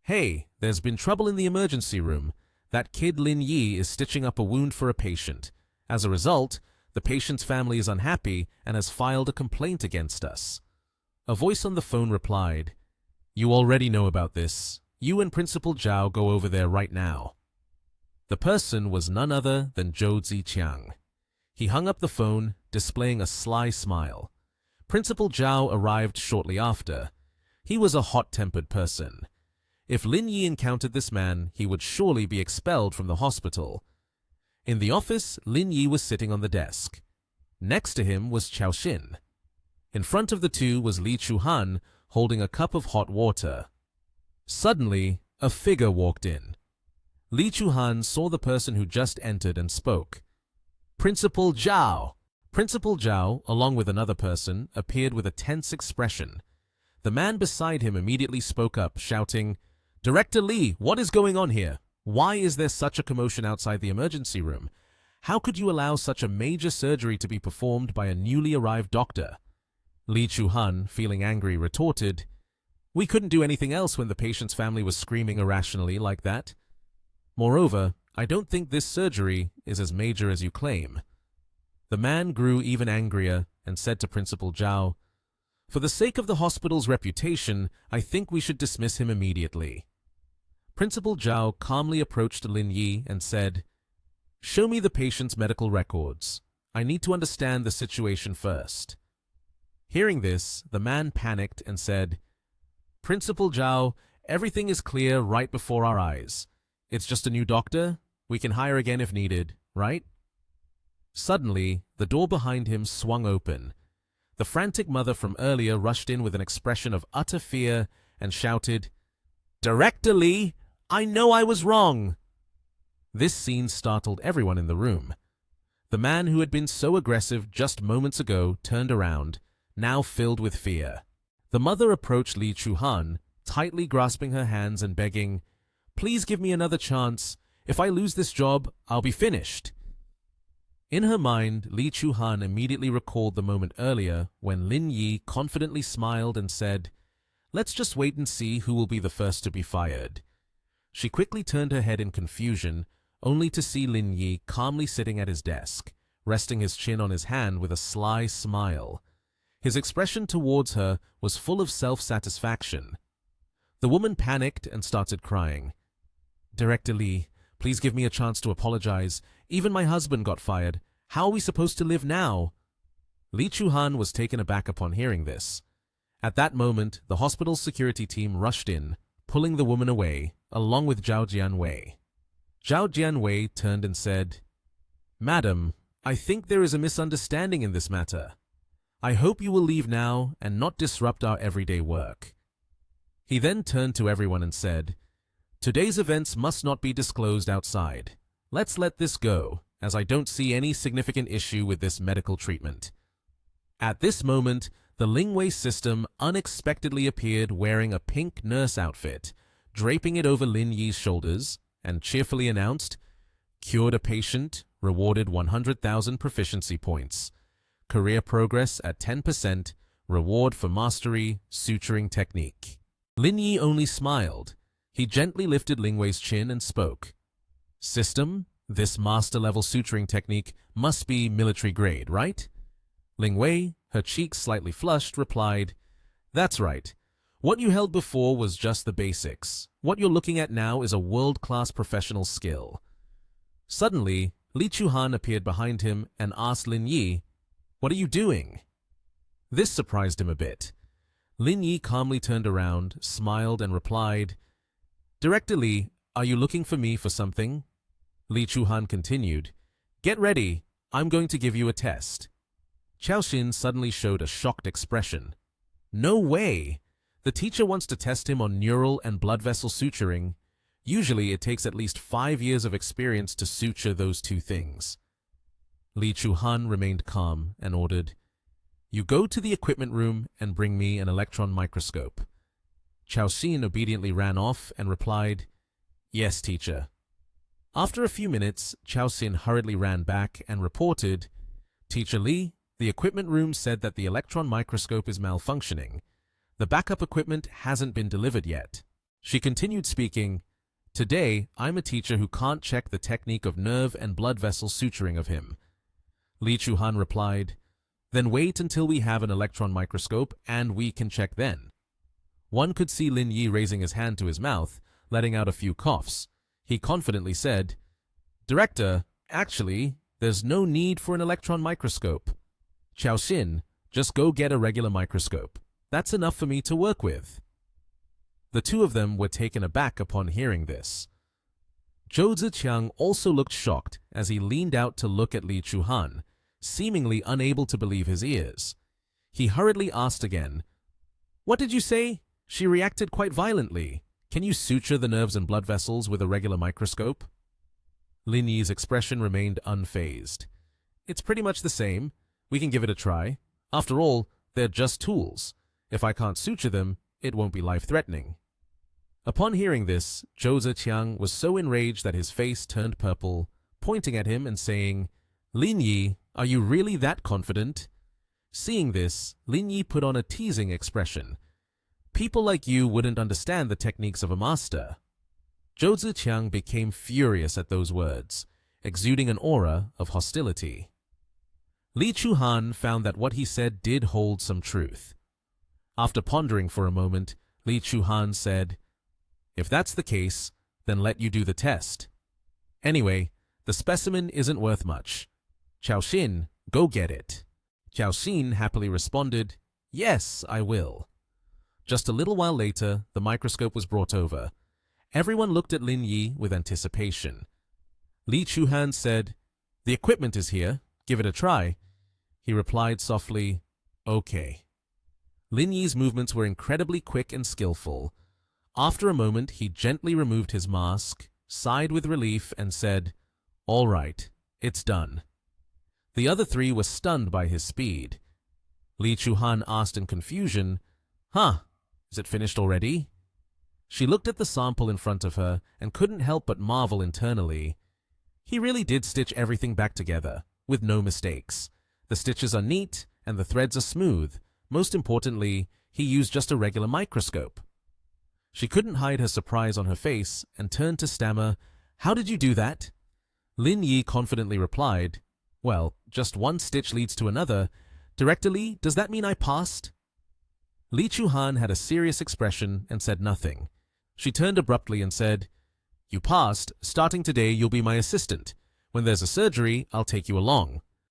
"Hey, there's been trouble in the emergency room. That kid Lin Yi is stitching up a wound for a patient. As a result, the patient's family is unhappy and has filed a complaint against us." A voice on the phone replied, "You already know about this. You and Principal Zhao go over there right now." The person was none other than Zhou Ziqiang. He hung up the phone, displaying a sly smile. Principal Zhao arrived shortly after. He was a hot-tempered person. If Lin Yi encountered this man, he would surely be expelled from the hospital. In the office, Lin Yi was sitting on the desk. Next to him was Chao Xin. In front of the two was Li Chuhan, holding a cup of hot water. Suddenly, a figure walked in. Li Chuhan saw the person who just entered and spoke. "Principal Zhao!" Principal Zhao, along with another person, appeared with a tense expression. The man beside him immediately spoke up, shouting, "Director Lee, what is going on here? Why is there such a commotion outside the emergency room? How could you allow such a major surgery to be performed by a newly arrived doctor?" Li Chuhan, feeling angry, retorted, "We couldn't do anything else when the patient's family was screaming irrationally like that. Moreover, I don't think this surgery is as major as you claim." The man grew even angrier and said to Principal Zhao, "For the sake of the hospital's reputation, I think we should dismiss him immediately." Principal Zhao calmly approached Lin Yi and said, "Show me the patient's medical records. I need to understand the situation first." Hearing this, the man panicked and said, "Principal Zhao, everything is clear right before our eyes. It's just a new doctor. We can hire again if needed, right?" Suddenly, the door behind him swung open. The frantic mother from earlier rushed in with an expression of utter fear and shouted, "Director Lee, I know I was wrong!" This scene startled everyone in the room. The man who had been so aggressive just moments ago turned around, now filled with fear. The mother approached Li Chuhan, tightly grasping her hands and begging, "Please give me another chance. If I lose this job, I'll be finished." In her mind, Li Chuhan immediately recalled the moment earlier when Lin Yi confidently smiled and said, "Let's just wait and see who will be the first to be fired." She quickly turned her head in confusion, only to see Lin Yi calmly sitting at his desk, resting his chin on his hand with a sly smile. His expression towards her was full of self-satisfaction. The woman panicked and started crying. "Director Lee, Please give me a chance to apologize. Even my husband got fired. How are we supposed to live now?" Li Chuhan was taken aback upon hearing this. At that moment, the hospital's security team rushed in, pulling the woman away, along with Zhao Jianwei. Zhao Jianwei turned and said, "Madam, I think there is a misunderstanding in this matter. I hope you will leave now and not disrupt our everyday work." He then turned to everyone and said, "Today's events must not be disclosed outside. Let's let this go, as I don't see any significant issue with this medical treatment." At this moment, the Lingwei system unexpectedly appeared wearing a pink nurse outfit, draping it over Lin Yi's shoulders, and cheerfully announced, "Cured a patient, rewarded 100,000 proficiency points. Career progress at 10%, reward for mastery, suturing technique." Lin Yi only smiled. He gently lifted Lingwei's chin and spoke. "System, this master-level suturing technique must be military grade, right?" Lingwei, her cheeks slightly flushed, replied, "That's right. What you held before was just the basics. What you're looking at now is a world-class professional skill." Suddenly, Li Chuhan appeared behind him and asked Lin Yi, "What are you doing?" This surprised him a bit. Lin Yi calmly turned around, smiled, and replied, "Director Li, are you looking for me for something?" Li Chuhan continued, "Get ready. I'm going to give you a test." Qiao Xin suddenly showed a shocked expression. "No way! The teacher wants to test him on neural and blood vessel suturing. Usually it takes at least 5 years of experience to suture those two things." Li Chuhan remained calm and ordered, "You go to the equipment room and bring me an electron microscope." Qiao Xin obediently ran off and replied, "Yes, teacher." After a few minutes, Qiao Xin hurriedly ran back and reported, "Teacher Li, the equipment room said that the electron microscope is malfunctioning. The backup equipment hasn't been delivered yet." She continued speaking, "Today, I'm a teacher who can't check the technique of nerve and blood vessel suturing of him." Li Chuhan replied, "Then wait until we have an electron microscope and we can check then." One could see Lin Yi raising his hand to his mouth, letting out a few coughs. He confidently said, "Director, actually, there's no need for an electron microscope. Qiao Xin, just go get a regular microscope. That's enough for me to work with." The two of them were taken aback upon hearing this. Zhou Ziqiang also looked shocked as he leaned out to look at Li Chuhan, seemingly unable to believe his ears. He hurriedly asked again, "What did you say? She reacted quite violently. Can you suture the nerves and blood vessels with a regular microscope?" Lin Yi's expression remained unfazed. "It's pretty much the same. We can give it a try. After all, they're just tools. If I can't suture them, it won't be life-threatening." Upon hearing this, Zhou Ziqiang was so enraged that his face turned purple, pointing at him and saying, "Lin Yi, are you really that confident?" Seeing this, Lin Yi put on a teasing expression. "People like you wouldn't understand the techniques of a master." Zhou Ziqiang became furious at those words, exuding an aura of hostility. Li Chuhan found that what he said did hold some truth. After pondering for a moment, Li Chuhan said, "If that's the case, then let you do the test. Anyway, the specimen isn't worth much. Qiao Xin, go get it." Qiao Xin happily responded, "Yes, I will." Just a little while later, the microscope was brought over. Everyone looked at Lin Yi with anticipation. Li Chuhan said, "The equipment is here. Give it a try." He replied softly, "Okay." Lin Yi's movements were incredibly quick and skillful. After a moment, he gently removed his mask, sighed with relief, and said, "All right, it's done." The other three were stunned by his speed. Li Chuhan asked in confusion, "Huh, is it finished already?" She looked at the sample in front of her and couldn't help but marvel internally. He really did stitch everything back together, with no mistakes. The stitches are neat and the threads are smooth. Most importantly, he used just a regular microscope. She couldn't hide her surprise on her face and turned to stammer, "How did you do that?" Lin Yi confidently replied, "Well, just one stitch leads to another. Director Li, does that mean I passed?" Li Chuhan had a serious expression and said nothing. She turned abruptly and said, You passed. Starting today, you'll be my assistant. When there's a surgery, I'll take you along.